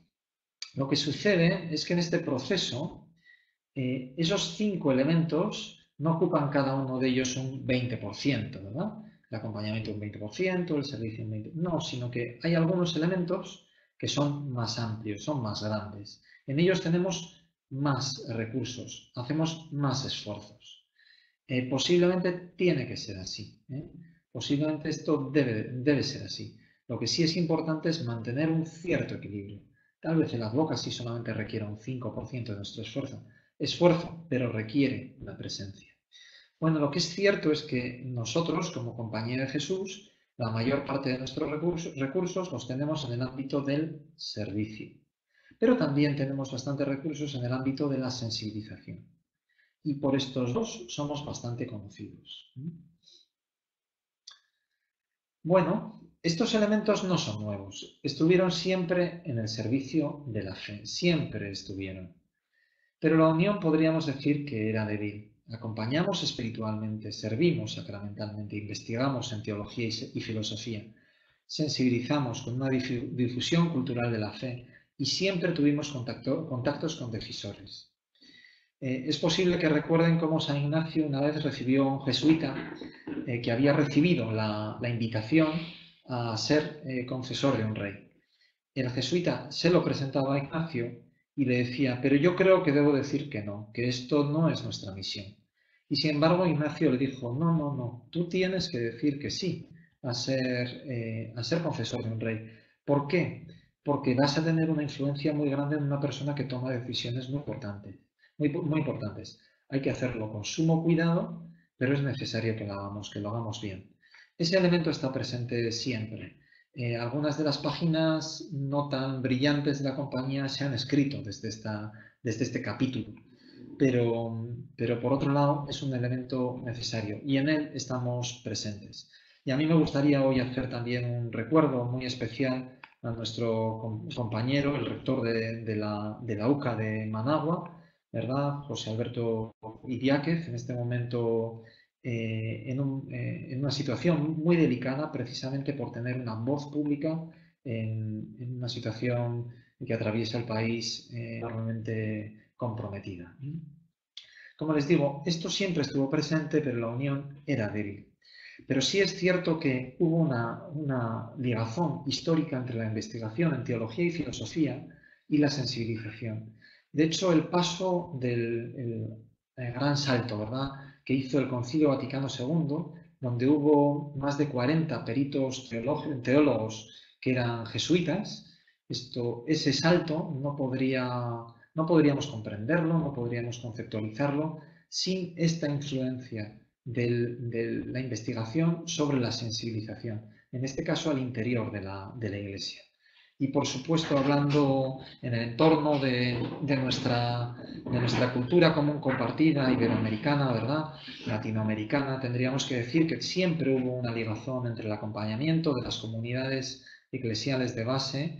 lo que sucede es que en este proceso, esos 5 elementos no ocupan cada uno de ellos un 20%, ¿verdad? El acompañamiento un 20%, el servicio un 20%. No, sino que hay algunos elementos que son más amplios, son más grandes. En ellos tenemos más recursos, hacemos más esfuerzos. Posiblemente tiene que ser así. Posiblemente esto debe ser así. Lo que sí es importante es mantener un cierto equilibrio. Tal vez el advocacy solamente requiera un 5% de nuestro esfuerzo, pero requiere una presencia. Bueno, lo que es cierto es que nosotros, como Compañía de Jesús, la mayor parte de nuestros recursos los tenemos en el ámbito del servicio. Pero también tenemos bastantes recursos en el ámbito de la sensibilización. Y por estos dos somos bastante conocidos. Bueno, estos elementos no son nuevos. Estuvieron siempre en el servicio de la fe. Siempre estuvieron. Pero la unión podríamos decir que era débil. Acompañamos espiritualmente, servimos sacramentalmente, investigamos en teología y filosofía, sensibilizamos con una difusión cultural de la fe y siempre tuvimos contactos con decisores. Es posible que recuerden cómo San Ignacio una vez recibió a un jesuita que había recibido la invitación a ser confesor de un rey. El jesuita se lo presentaba a Ignacio y le decía, pero yo creo que debo decir que no, que esto no es nuestra misión. Y sin embargo Ignacio le dijo, no, tú tienes que decir que sí a ser confesor de un rey. ¿Por qué? Porque vas a tener una influencia muy grande en una persona que toma decisiones muy importantes. Muy importantes. Hay que hacerlo con sumo cuidado, pero es necesario que lo hagamos bien. Ese elemento está presente siempre. Algunas de las páginas no tan brillantes de la compañía se han escrito desde este capítulo, pero por otro lado es un elemento necesario y en él estamos presentes. Y a mí me gustaría hoy hacer también un recuerdo muy especial a nuestro compañero, el rector de la UCA de Managua, ¿verdad? José Alberto Idiáquez, en este momento en una situación muy delicada precisamente por tener una voz pública en una situación que atraviesa el país enormemente comprometida. Como les digo, esto siempre estuvo presente, pero la unión era débil. Pero sí es cierto que hubo una ligazón histórica entre la investigación en teología y filosofía y la sensibilización. De hecho, el paso del gran salto, ¿verdad?, que hizo el Concilio Vaticano II, donde hubo más de 40 peritos teólogos que eran jesuitas, ese salto no podríamos comprenderlo, no podríamos conceptualizarlo sin esta influencia de la investigación sobre la sensibilización, en este caso al interior de la Iglesia. Y por supuesto, hablando en el entorno de nuestra cultura común compartida, iberoamericana, ¿verdad?, latinoamericana, tendríamos que decir que siempre hubo una ligazón entre el acompañamiento de las comunidades eclesiales de base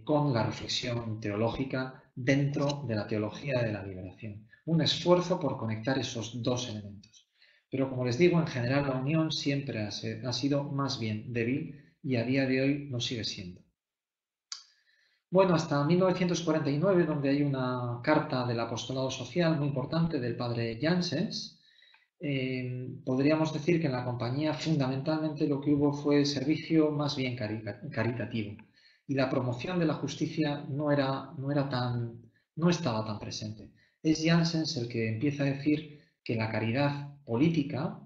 con la reflexión teológica dentro de la teología de la liberación. Un esfuerzo por conectar esos dos elementos. Pero como les digo, en general la unión siempre ha sido más bien débil y a día de hoy lo sigue siendo. Bueno, hasta 1949, donde hay una carta del apostolado social muy importante del padre Janssens, podríamos decir que en la compañía fundamentalmente lo que hubo fue servicio más bien caritativo y la promoción de la justicia no estaba tan presente. es Janssens el que empieza a decir que la caridad política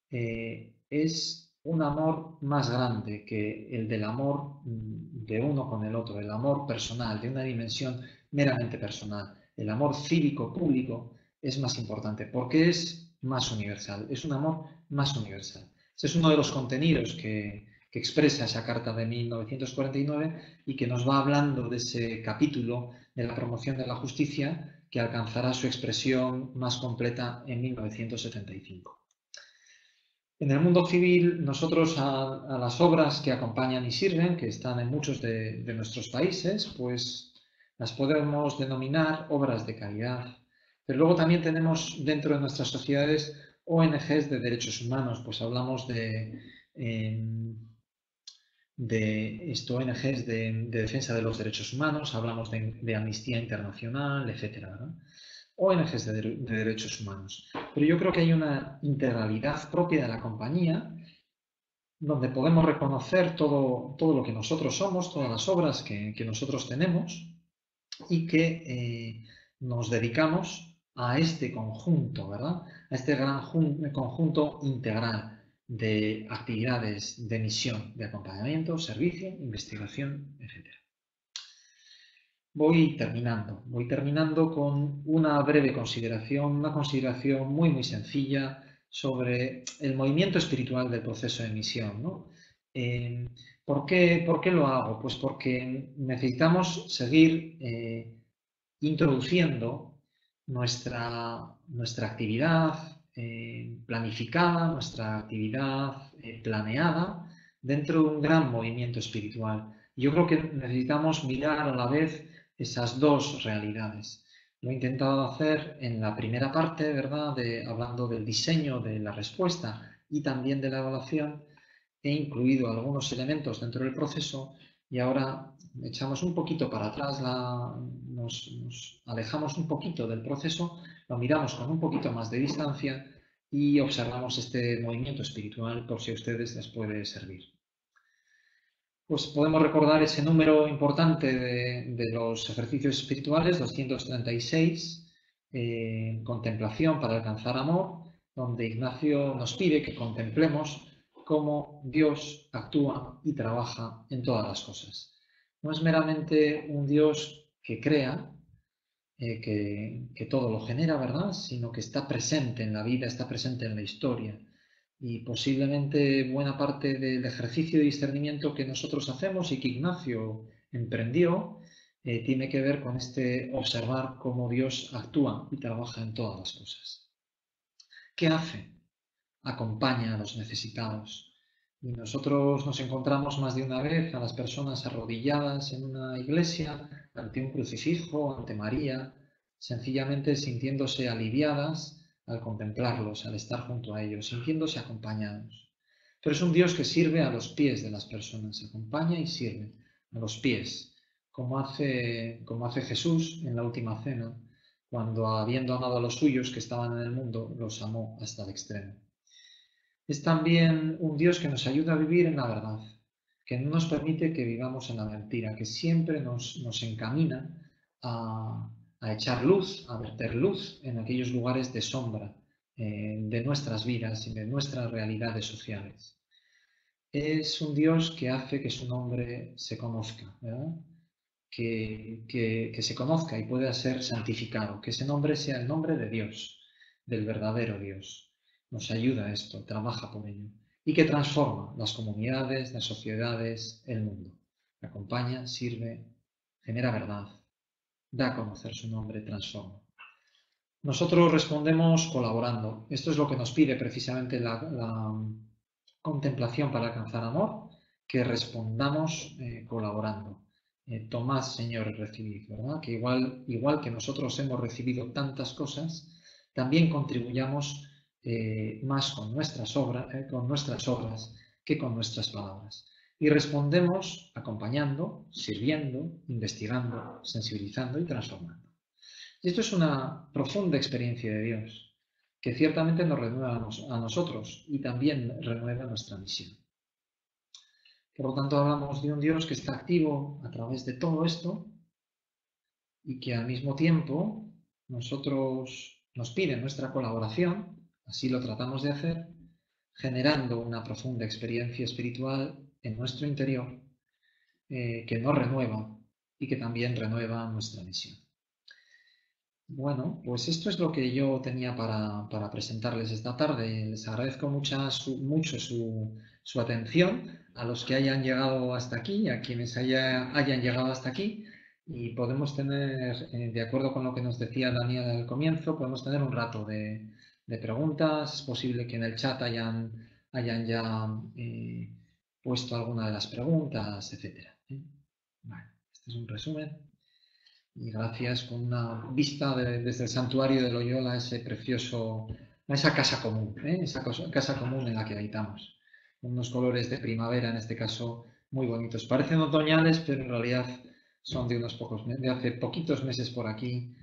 es un amor más grande que el del amor de uno con el otro, el amor personal, de una dimensión meramente personal. El amor cívico público es más importante porque es más universal, es un amor más universal. Ese es uno de los contenidos que expresa esa carta de 1949 y que nos va hablando de ese capítulo de la promoción de la justicia que alcanzará su expresión más completa en 1975. En el mundo civil, nosotros a las obras que acompañan y sirven, que están en muchos de nuestros países, pues las podemos denominar obras de caridad. Pero luego también tenemos dentro de nuestras sociedades ONGs de derechos humanos, pues hablamos ONGs de defensa de los derechos humanos, hablamos de Amnistía Internacional, etcétera, ¿no? ONGs de derechos humanos. Pero yo creo que hay una integralidad propia de la compañía donde podemos reconocer todo lo que nosotros somos, todas las obras que nosotros tenemos y que nos dedicamos a este conjunto, ¿verdad? A este gran conjunto integral de actividades de misión, de acompañamiento, servicio, investigación, etc. Voy terminando con una breve consideración, una consideración muy sencilla sobre el movimiento espiritual del proceso de misión, ¿no? ¿Por qué lo hago? Pues porque necesitamos seguir introduciendo nuestra actividad planificada, nuestra actividad planeada dentro de un gran movimiento espiritual. Yo creo que necesitamos mirar a la vez esas dos realidades. Lo he intentado hacer en la primera parte, ¿verdad? Hablando del diseño de la respuesta y también de la evaluación. He incluido algunos elementos dentro del proceso y ahora echamos un poquito para atrás, nos alejamos un poquito del proceso, lo miramos con un poquito más de distancia y observamos este movimiento espiritual por si a ustedes les puede servir. Pues podemos recordar ese número importante de los ejercicios espirituales, 236, contemplación para alcanzar amor, donde Ignacio nos pide que contemplemos cómo Dios actúa y trabaja en todas las cosas. No es meramente un Dios que crea, que todo lo genera, ¿verdad? Sino que está presente en la vida, está presente en la historia. Y posiblemente buena parte del ejercicio de discernimiento que nosotros hacemos y que Ignacio emprendió, tiene que ver con este observar cómo Dios actúa y trabaja en todas las cosas. ¿Qué hace? Acompaña a los necesitados. Y nosotros nos encontramos más de una vez a las personas arrodilladas en una iglesia, ante un crucifijo, ante María, sencillamente sintiéndose aliviadas al contemplarlos, al estar junto a ellos, sintiéndose acompañados. Pero es un Dios que sirve a los pies de las personas, acompaña y sirve a los pies, como hace Jesús en la última cena, cuando habiendo amado a los suyos que estaban en el mundo, los amó hasta el extremo. Es también un Dios que nos ayuda a vivir en la verdad, que no nos permite que vivamos en la mentira, que siempre nos encamina a echar luz, a verter luz en aquellos lugares de sombra de nuestras vidas y de nuestras realidades sociales. Es un Dios que hace que su nombre se conozca, ¿verdad? Que se conozca y pueda ser santificado, que ese nombre sea el nombre de Dios, del verdadero Dios. Nos ayuda a esto, trabaja por ello, y que transforma las comunidades, las sociedades, el mundo. Acompaña, sirve, genera verdad, da a conocer su nombre, transforma. Nosotros respondemos colaborando. Esto es lo que nos pide precisamente la contemplación para alcanzar amor, que respondamos colaborando. Tomad, Señor, y recibid, ¿verdad? Que igual que nosotros hemos recibido tantas cosas, también contribuyamos más con nuestras obras que con nuestras palabras. Y respondemos acompañando, sirviendo, investigando, sensibilizando y transformando. Y esto es una profunda experiencia de Dios, que ciertamente nos renueva a nosotros y también renueva nuestra misión. Por lo tanto, hablamos de un Dios que está activo a través de todo esto y que al mismo tiempo nos piden nuestra colaboración, así lo tratamos de hacer, generando una profunda experiencia espiritual en nuestro interior que nos renueva y que también renueva nuestra misión. Bueno, pues esto es lo que yo tenía para presentarles esta tarde. Les agradezco mucho su atención a los que hayan llegado hasta aquí, a quienes hayan llegado hasta aquí, y podemos tener, de acuerdo con lo que nos decía Daniel al comienzo, podemos tener un rato de preguntas. Es posible que en el chat hayan ya puesto alguna de las preguntas, etc. Vale, este es un resumen. Y gracias, con una vista desde el santuario de Loyola, a esa casa común, esa casa común en la que habitamos. Unos colores de primavera, en este caso, muy bonitos. Parecen otoñales, pero en realidad son de hace poquitos meses por aquí,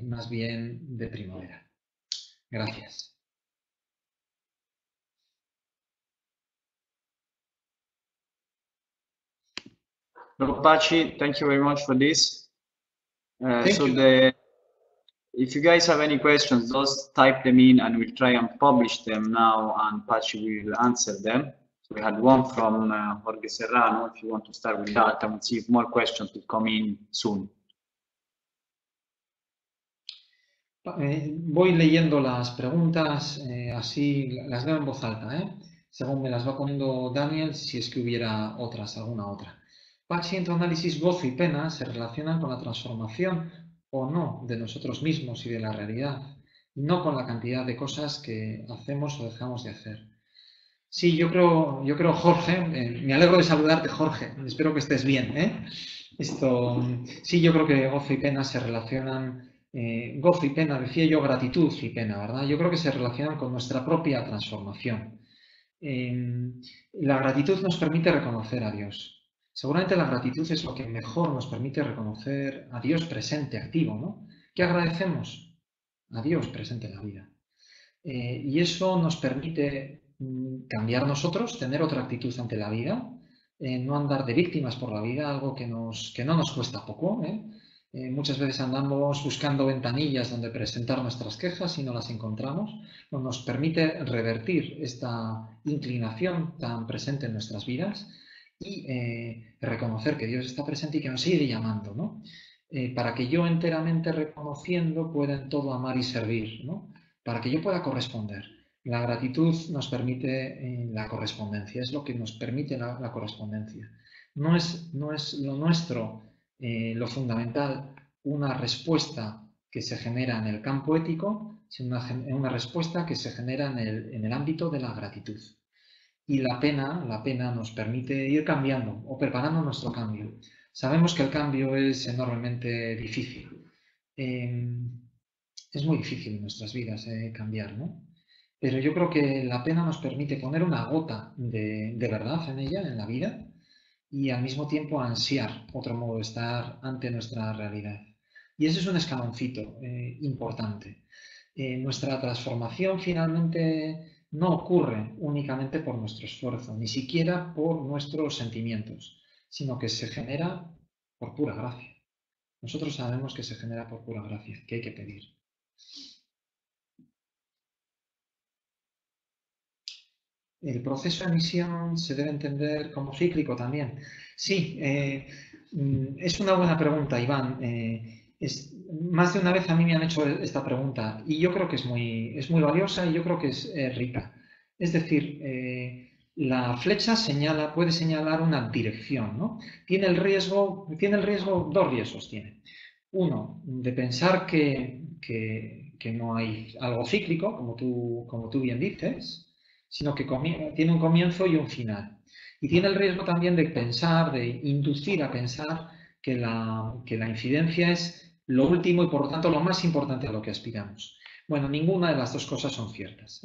más bien de primavera. Gracias. Pachi, thank you very much for this. Thank you. If you guys have any questions, just type them in and we'll try and publish them now, and Pachi will answer them. So we had one from Jorge Serrano. If you want to start with that, and we'll see if more questions will come in soon. Voy leyendo las preguntas, así las leo en voz alta, según me las va poniendo Daniel, si es que hubiera alguna otra. Pachi, en tu análisis, gozo y pena se relacionan con la transformación o no de nosotros mismos y de la realidad, no con la cantidad de cosas que hacemos o dejamos de hacer. Sí, yo creo, Jorge, me alegro de saludarte, Jorge, espero que estés bien, sí, yo creo que gozo y pena se relacionan, gozo y pena, decía yo, gratitud y pena, ¿verdad? Yo creo que se relacionan con nuestra propia transformación. La gratitud nos permite reconocer a Dios. Seguramente la gratitud es lo que mejor nos permite reconocer a Dios presente, activo, ¿no? ¿Qué agradecemos? A Dios presente en la vida. Y eso nos permite cambiar nosotros, tener otra actitud ante la vida, no andar de víctimas por la vida, algo que no nos cuesta poco. Muchas veces andamos buscando ventanillas donde presentar nuestras quejas y no las encontramos. Nos permite revertir esta inclinación tan presente en nuestras vidas y reconocer que Dios está presente y que nos sigue llamando, ¿no? Para que yo enteramente reconociendo pueda en todo amar y servir, ¿no? Para que yo pueda corresponder. La gratitud nos permite la correspondencia, es lo que nos permite la correspondencia. No es lo nuestro, lo fundamental, una respuesta que se genera en el campo ético, sino una respuesta que se genera en el ámbito de la gratitud. Y la pena nos permite ir cambiando o preparando nuestro cambio. Sabemos que el cambio es enormemente difícil. Es muy difícil en nuestras vidas cambiar, ¿no? Pero yo creo que la pena nos permite poner una gota de verdad en ella, en la vida, y al mismo tiempo ansiar otro modo de estar ante nuestra realidad. Y ese es un escaloncito importante. Nuestra transformación finalmente no ocurre únicamente por nuestro esfuerzo, ni siquiera por nuestros sentimientos, sino que se genera por pura gracia. Nosotros sabemos que se genera por pura gracia, que hay que pedir. El proceso de misión se debe entender como cíclico también. Sí, es una buena pregunta, Iván. Más de una vez a mí me han hecho esta pregunta y yo creo que es muy valiosa y yo creo que es rica. Es decir, la flecha puede señalar una dirección, ¿no? Tiene el riesgo, dos riesgos tiene. Uno, de pensar que no hay algo cíclico, como tú bien dices, sino que tiene un comienzo y un final. Y tiene el riesgo también de inducir a pensar que la incidencia es lo último y por lo tanto lo más importante a lo que aspiramos. Bueno, ninguna de las dos cosas son ciertas.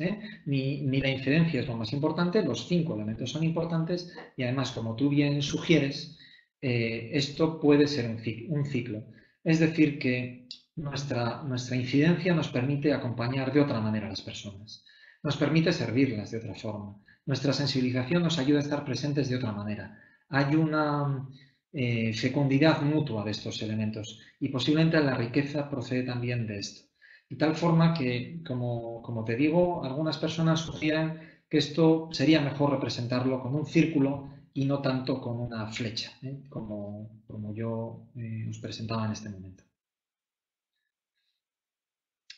Ni la incidencia es lo más importante, los 5 elementos son importantes y además, como tú bien sugieres, esto puede ser un ciclo. Es decir, que nuestra incidencia nos permite acompañar de otra manera a las personas. Nos permite servirlas de otra forma. Nuestra sensibilización nos ayuda a estar presentes de otra manera. Hay una fecundidad mutua de estos elementos y posiblemente la riqueza procede también de esto. De tal forma que, como te digo, algunas personas sugieren que esto sería mejor representarlo con un círculo y no tanto con una flecha, como yo os presentaba en este momento.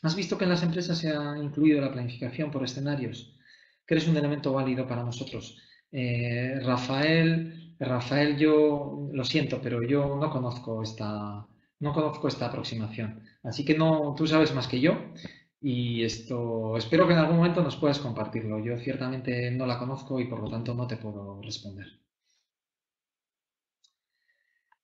¿Has visto que en las empresas se ha incluido la planificación por escenarios? Que es un elemento válido para nosotros. Rafael, yo lo siento, pero yo no conozco esta aproximación. Así que no, tú sabes más que yo y esto espero que en algún momento nos puedas compartirlo. Yo ciertamente no la conozco y por lo tanto no te puedo responder.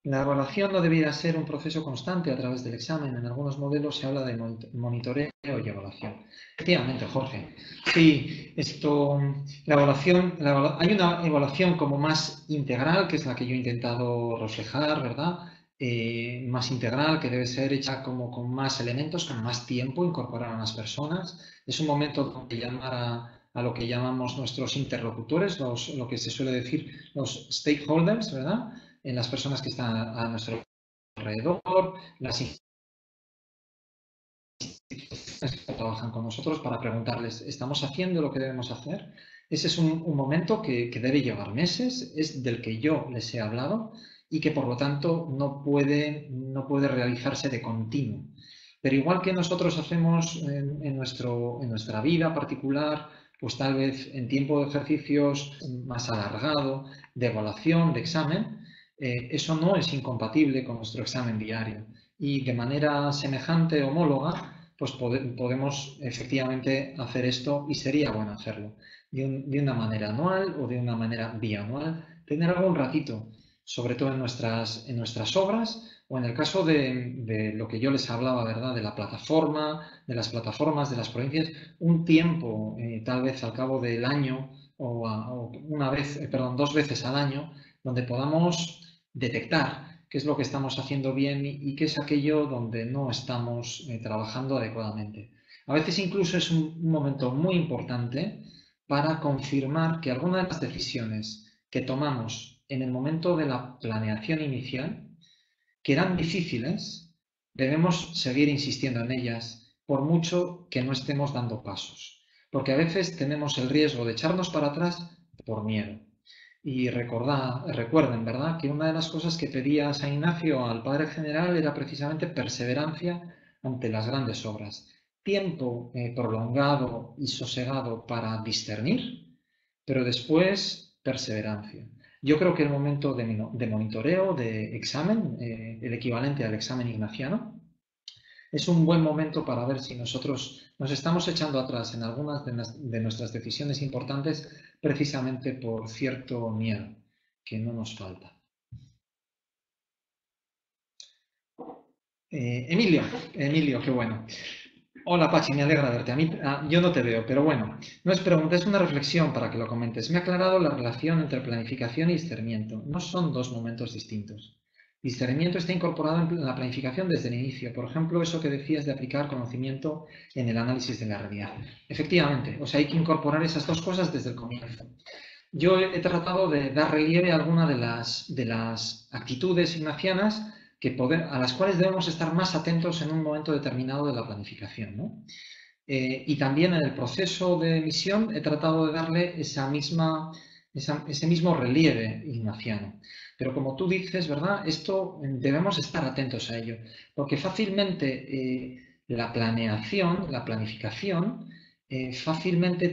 La evaluación no debería ser un proceso constante a través del examen. En algunos modelos se habla de monitoreo y evaluación. Efectivamente, Jorge. Sí, hay una evaluación como más integral, que es la que yo he intentado reflejar, ¿verdad? Más integral, que debe ser hecha como con más elementos, con más tiempo, incorporar a más personas. Es un momento donde llamar a lo que llamamos nuestros interlocutores, lo que se suele decir los stakeholders, ¿verdad? En las personas que están a nuestro alrededor, las instituciones que trabajan con nosotros para preguntarles, ¿estamos haciendo lo que debemos hacer? Ese es un momento que debe llevar meses, es del que yo les he hablado y que por lo tanto no puede realizarse de continuo. Pero igual que nosotros hacemos en nuestra vida particular, pues tal vez en tiempo de ejercicios más alargado, de evaluación, de examen, eso no es incompatible con nuestro examen diario. Y de manera semejante, homóloga, pues podemos efectivamente hacer esto y sería bueno hacerlo. De una manera anual o de una manera bianual, tener algún ratito, sobre todo en nuestras obras o en el caso de lo que yo les hablaba, ¿verdad? De la plataforma, de las plataformas, de las provincias, un tiempo, tal vez al cabo del año o dos veces al año, donde podamos detectar qué es lo que estamos haciendo bien y qué es aquello donde no estamos trabajando adecuadamente. A veces incluso es un momento muy importante para confirmar que algunas de las decisiones que tomamos en el momento de la planeación inicial, que eran difíciles, debemos seguir insistiendo en ellas por mucho que no estemos dando pasos. Porque a veces tenemos el riesgo de echarnos para atrás por miedo. Y recuerden, ¿verdad?, que una de las cosas que pedía San Ignacio al Padre General era precisamente perseverancia ante las grandes obras. Tiempo prolongado y sosegado para discernir, pero después perseverancia. Yo creo que el momento de monitoreo, de examen, el equivalente al examen ignaciano, es un buen momento para ver si nosotros nos estamos echando atrás en algunas de nuestras decisiones importantes precisamente por cierto miedo que no nos falta. Emilio, qué bueno. Hola Pachi, me alegra verte. Yo no te veo, pero bueno, no es pregunta, es una reflexión para que lo comentes. Me ha aclarado la relación entre planificación y discernimiento. No son dos momentos distintos. Discernimiento está incorporado en la planificación desde el inicio. Por ejemplo, eso que decías de aplicar conocimiento en el análisis de la realidad. Efectivamente, o sea, hay que incorporar esas dos cosas desde el comienzo. Yo he tratado de dar relieve a alguna de las actitudes ignacianas a las cuales debemos estar más atentos en un momento determinado de la planificación, ¿no? Y también en el proceso de emisión he tratado de darle ese mismo relieve ignaciano. Pero como tú dices, ¿verdad? Esto debemos estar atentos a ello, porque fácilmente la planificación, fácilmente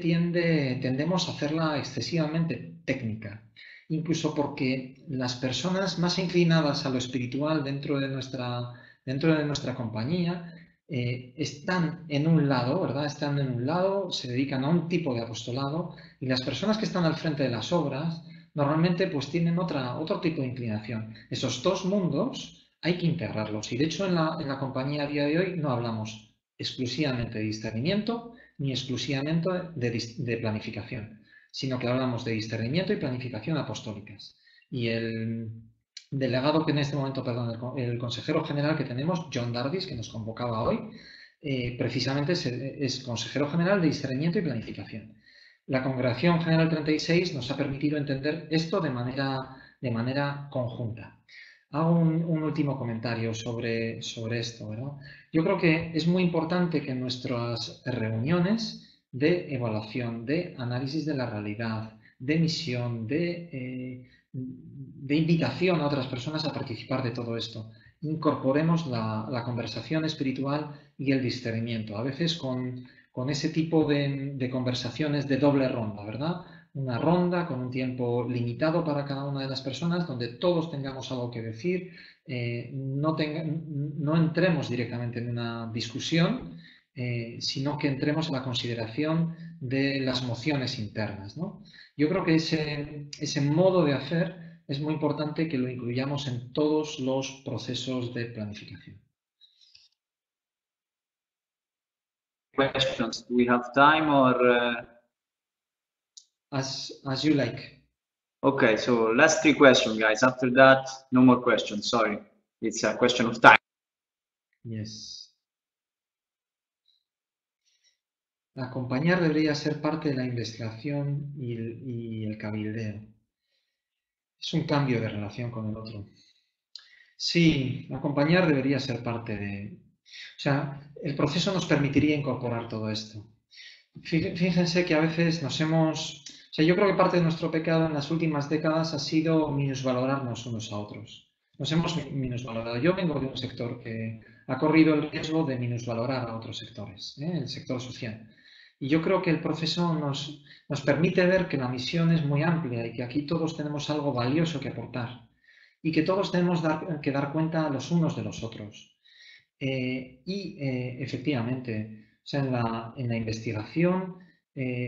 tendemos a hacerla excesivamente técnica. Incluso porque las personas más inclinadas a lo espiritual dentro de nuestra compañía están en un lado, ¿verdad? Están en un lado, se dedican a un tipo de apostolado y las personas que están al frente de las obras normalmente pues tienen otro tipo de inclinación. Esos dos mundos hay que integrarlos y de hecho en la compañía a día de hoy no hablamos exclusivamente de discernimiento ni exclusivamente de planificación, sino que hablamos de discernimiento y planificación apostólicas. Y el delegado que en este momento, perdón, el consejero general que tenemos, John Dardis, que nos convocaba hoy, precisamente es consejero general de discernimiento y planificación. La Congregación General 36 nos ha permitido entender esto de manera conjunta. hago un último comentario sobre esto, ¿verdad? Yo creo que es muy importante que en nuestras reuniones de evaluación, de análisis de la realidad, de misión, de invitación a otras personas a participar de todo esto, incorporemos la conversación espiritual y el discernimiento. A veces con ese tipo de conversaciones de doble ronda, ¿verdad? Una ronda con un tiempo limitado para cada una de las personas, donde todos tengamos algo que decir, no entremos directamente en una discusión, sino que entremos en la consideración de las mociones internas, ¿no? Yo creo que ese modo de hacer es muy importante que lo incluyamos en todos los procesos de planificación. Questions? Do we have time or? As you like. Okay, so last 3 questions, guys. After that, no more questions. Sorry, it's a question of time. Yes. Acompañar debería ser parte de la investigación y el cabildeo. Es un cambio de relación con el otro. Sí, acompañar debería ser parte de... O sea, el proceso nos permitiría incorporar todo esto. Fíjense que a veces nos hemos... O sea, yo creo que parte de nuestro pecado en las últimas décadas ha sido minusvalorarnos unos a otros. Nos hemos minusvalorado. Yo vengo de un sector que ha corrido el riesgo de minusvalorar a otros sectores, el sector social. Y yo creo que el proceso nos permite ver que la misión es muy amplia y que aquí todos tenemos algo valioso que aportar y que todos tenemos que dar cuenta los unos de los otros. Efectivamente, o sea, en la investigación,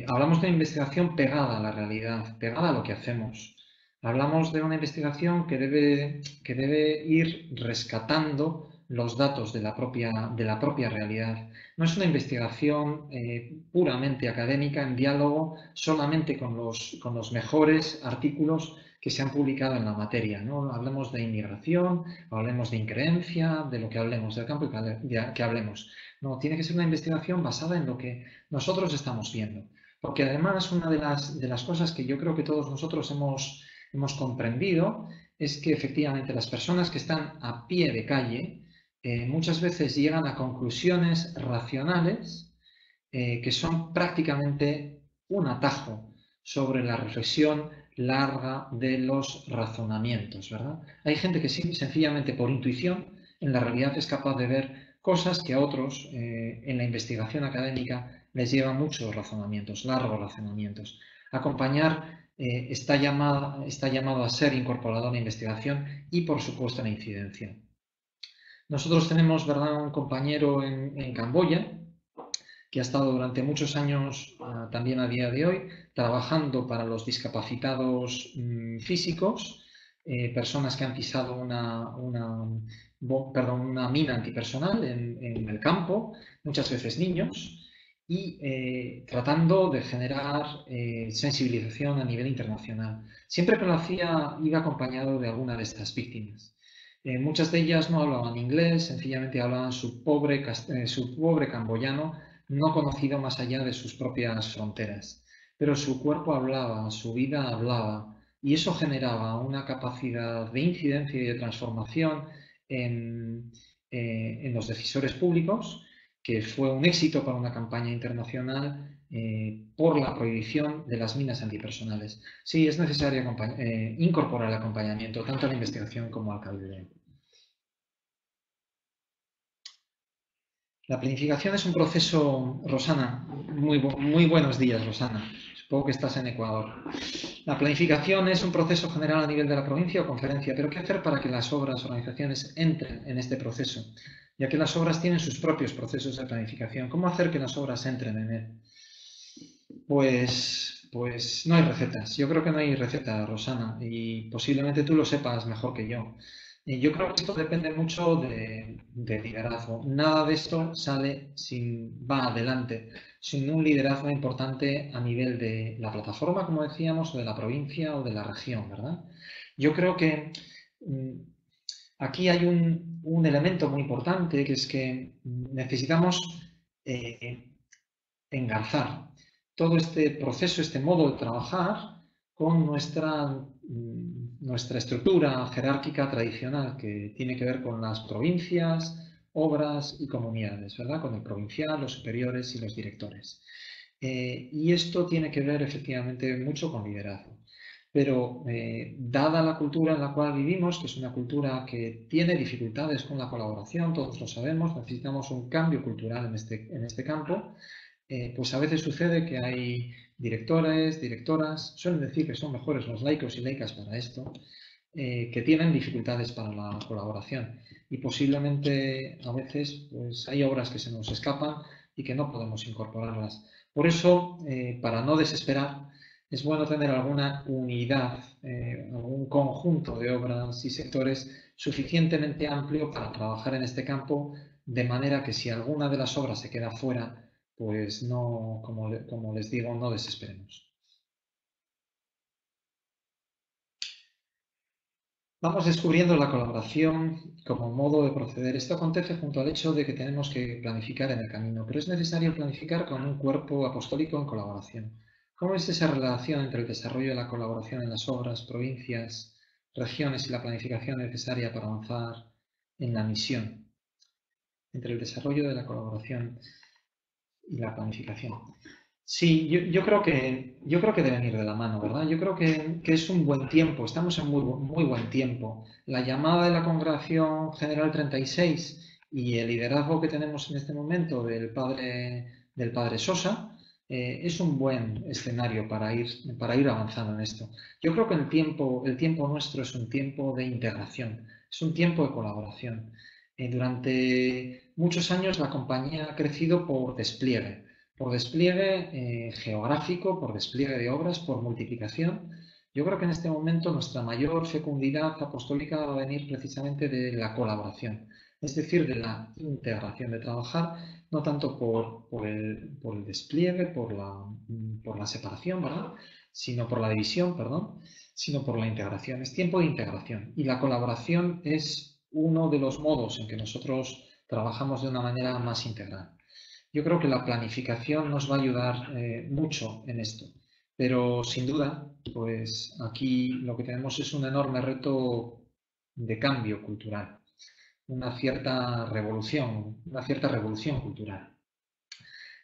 hablamos de una investigación pegada a la realidad, pegada a lo que hacemos. Hablamos de una investigación que debe ir rescatando los datos de la propia realidad. No es una investigación puramente académica en diálogo solamente con los mejores artículos que se han publicado en la materia, ¿no? Hablemos de inmigración, hablemos de increencia, de lo que hablemos, del campo que hablemos. No, tiene que ser una investigación basada en lo que nosotros estamos viendo. Porque además una de las cosas que yo creo que todos nosotros hemos comprendido es que efectivamente las personas que están a pie de calle muchas veces llegan a conclusiones racionales que son prácticamente un atajo sobre la reflexión larga de los razonamientos, ¿verdad? Hay gente que sencillamente por intuición en la realidad es capaz de ver cosas que a otros en la investigación académica les llevan muchos razonamientos, largos razonamientos. Acompañar está llamado a ser incorporado a la investigación y, por supuesto, a la incidencia. Nosotros tenemos, ¿verdad?, un compañero en Camboya que ha estado durante muchos años, también a día de hoy, trabajando para los discapacitados físicos, personas que han pisado una mina antipersonal en el campo, muchas veces niños, y tratando de generar sensibilización a nivel internacional. Siempre que lo hacía, iba acompañado de alguna de estas víctimas. Muchas de ellas no hablaban inglés, sencillamente hablaban su pobre camboyano, no conocido más allá de sus propias fronteras. Pero su cuerpo hablaba, su vida hablaba, y eso generaba una capacidad de incidencia y de transformación en los decisores públicos, que fue un éxito para una campaña internacional por la prohibición de las minas antipersonales. Sí, es necesario incorporar el acompañamiento tanto a la investigación como al cabildeo. La planificación es un proceso, Rosana, muy buenos días, Rosana. Supongo que estás en Ecuador. La planificación es un proceso general a nivel de la provincia o conferencia, pero ¿qué hacer para que las obras, organizaciones entren en este proceso? Ya que las obras tienen sus propios procesos de planificación. ¿Cómo hacer que las obras entren en él? Pues no hay recetas. Yo creo que no hay receta, Rosana, y posiblemente tú lo sepas mejor que yo. Yo creo que esto depende mucho de liderazgo. Nada de esto va adelante sin un liderazgo importante a nivel de la plataforma, como decíamos, o de la provincia o de la región, ¿verdad? Yo creo que aquí hay un elemento muy importante, que es que necesitamos engarzar todo este proceso, este modo de trabajar con nuestra estructura jerárquica tradicional que tiene que ver con las provincias, obras y comunidades, ¿verdad? Con el provincial, los superiores y los directores. Y esto tiene que ver efectivamente mucho con liderazgo. Pero dada la cultura en la cual vivimos, que es una cultura que tiene dificultades con la colaboración, todos lo sabemos, necesitamos un cambio cultural en este campo, pues a veces sucede que hay directores, directoras, suelen decir que son mejores los laicos y laicas para esto, que tienen dificultades para la colaboración y posiblemente a veces pues, hay obras que se nos escapan y que no podemos incorporarlas. Por eso, para no desesperar, es bueno tener alguna unidad, algún conjunto de obras y sectores suficientemente amplio para trabajar en este campo, de manera que si alguna de las obras se queda fuera, pues no, como les digo, no desesperemos. Vamos descubriendo la colaboración como modo de proceder. Esto acontece junto al hecho de que tenemos que planificar en el camino, pero es necesario planificar con un cuerpo apostólico en colaboración. ¿Cómo es esa relación entre el desarrollo de la colaboración en las obras, provincias, regiones y la planificación necesaria para avanzar en la misión? Entre el desarrollo de la colaboración y la planificación. Sí, yo creo que deben ir de la mano, ¿verdad? Yo creo que es un buen tiempo, estamos en muy buen tiempo. La llamada de la Congregación General 36 y el liderazgo que tenemos en este momento del padre Sosa es un buen escenario para ir avanzando en esto. Yo creo que el tiempo nuestro es un tiempo de integración, es un tiempo de colaboración. Durante muchos años la compañía ha crecido por despliegue geográfico, por despliegue de obras, por multiplicación. Yo creo que en este momento nuestra mayor fecundidad apostólica va a venir precisamente de la colaboración, es decir, de la integración, de trabajar no tanto por el despliegue, por la separación, ¿verdad? Sino por la división, perdón, sino por la integración. Es tiempo de integración y la colaboración es uno de los modos en que nosotros trabajamos de una manera más integral. Yo creo que la planificación nos va a ayudar mucho en esto, pero sin duda, pues aquí lo que tenemos es un enorme reto de cambio cultural, una cierta revolución cultural.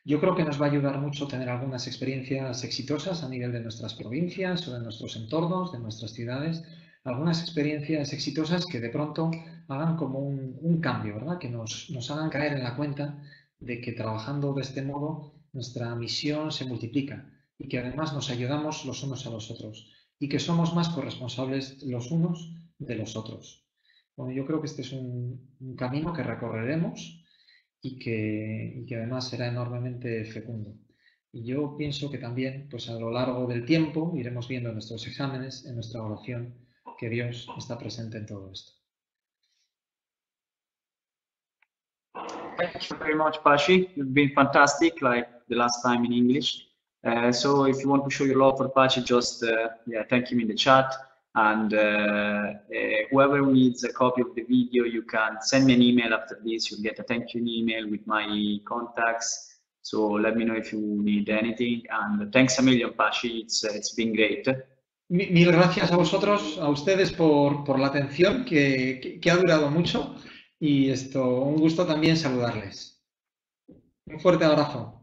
Yo creo que nos va a ayudar mucho tener algunas experiencias exitosas a nivel de nuestras provincias o de nuestros entornos, de nuestras ciudades, algunas experiencias exitosas que de pronto hagan como un cambio, ¿verdad? Que nos hagan caer en la cuenta de que trabajando de este modo nuestra misión se multiplica y que además nos ayudamos los unos a los otros y que somos más corresponsables los unos de los otros. Bueno, yo creo que este es un camino que recorreremos y que además será enormemente fecundo. Y yo pienso que también, pues a lo largo del tiempo, iremos viendo en nuestros exámenes, en nuestra oración, que Dios está presente en todo esto. Thank you very much, Pashi. You've been fantastic, like the last time in English. So if you want to show your love for Pashi, just thank him in the chat. And whoever needs a copy of the video, you can send me an email after this. You'll get a thank you email with my contacts. So let me know if you need anything. And thanks a million, Pashi. It's been great. Mil gracias a vosotros, a ustedes por la atención que ha durado mucho. Y un gusto también saludarles. Un fuerte abrazo.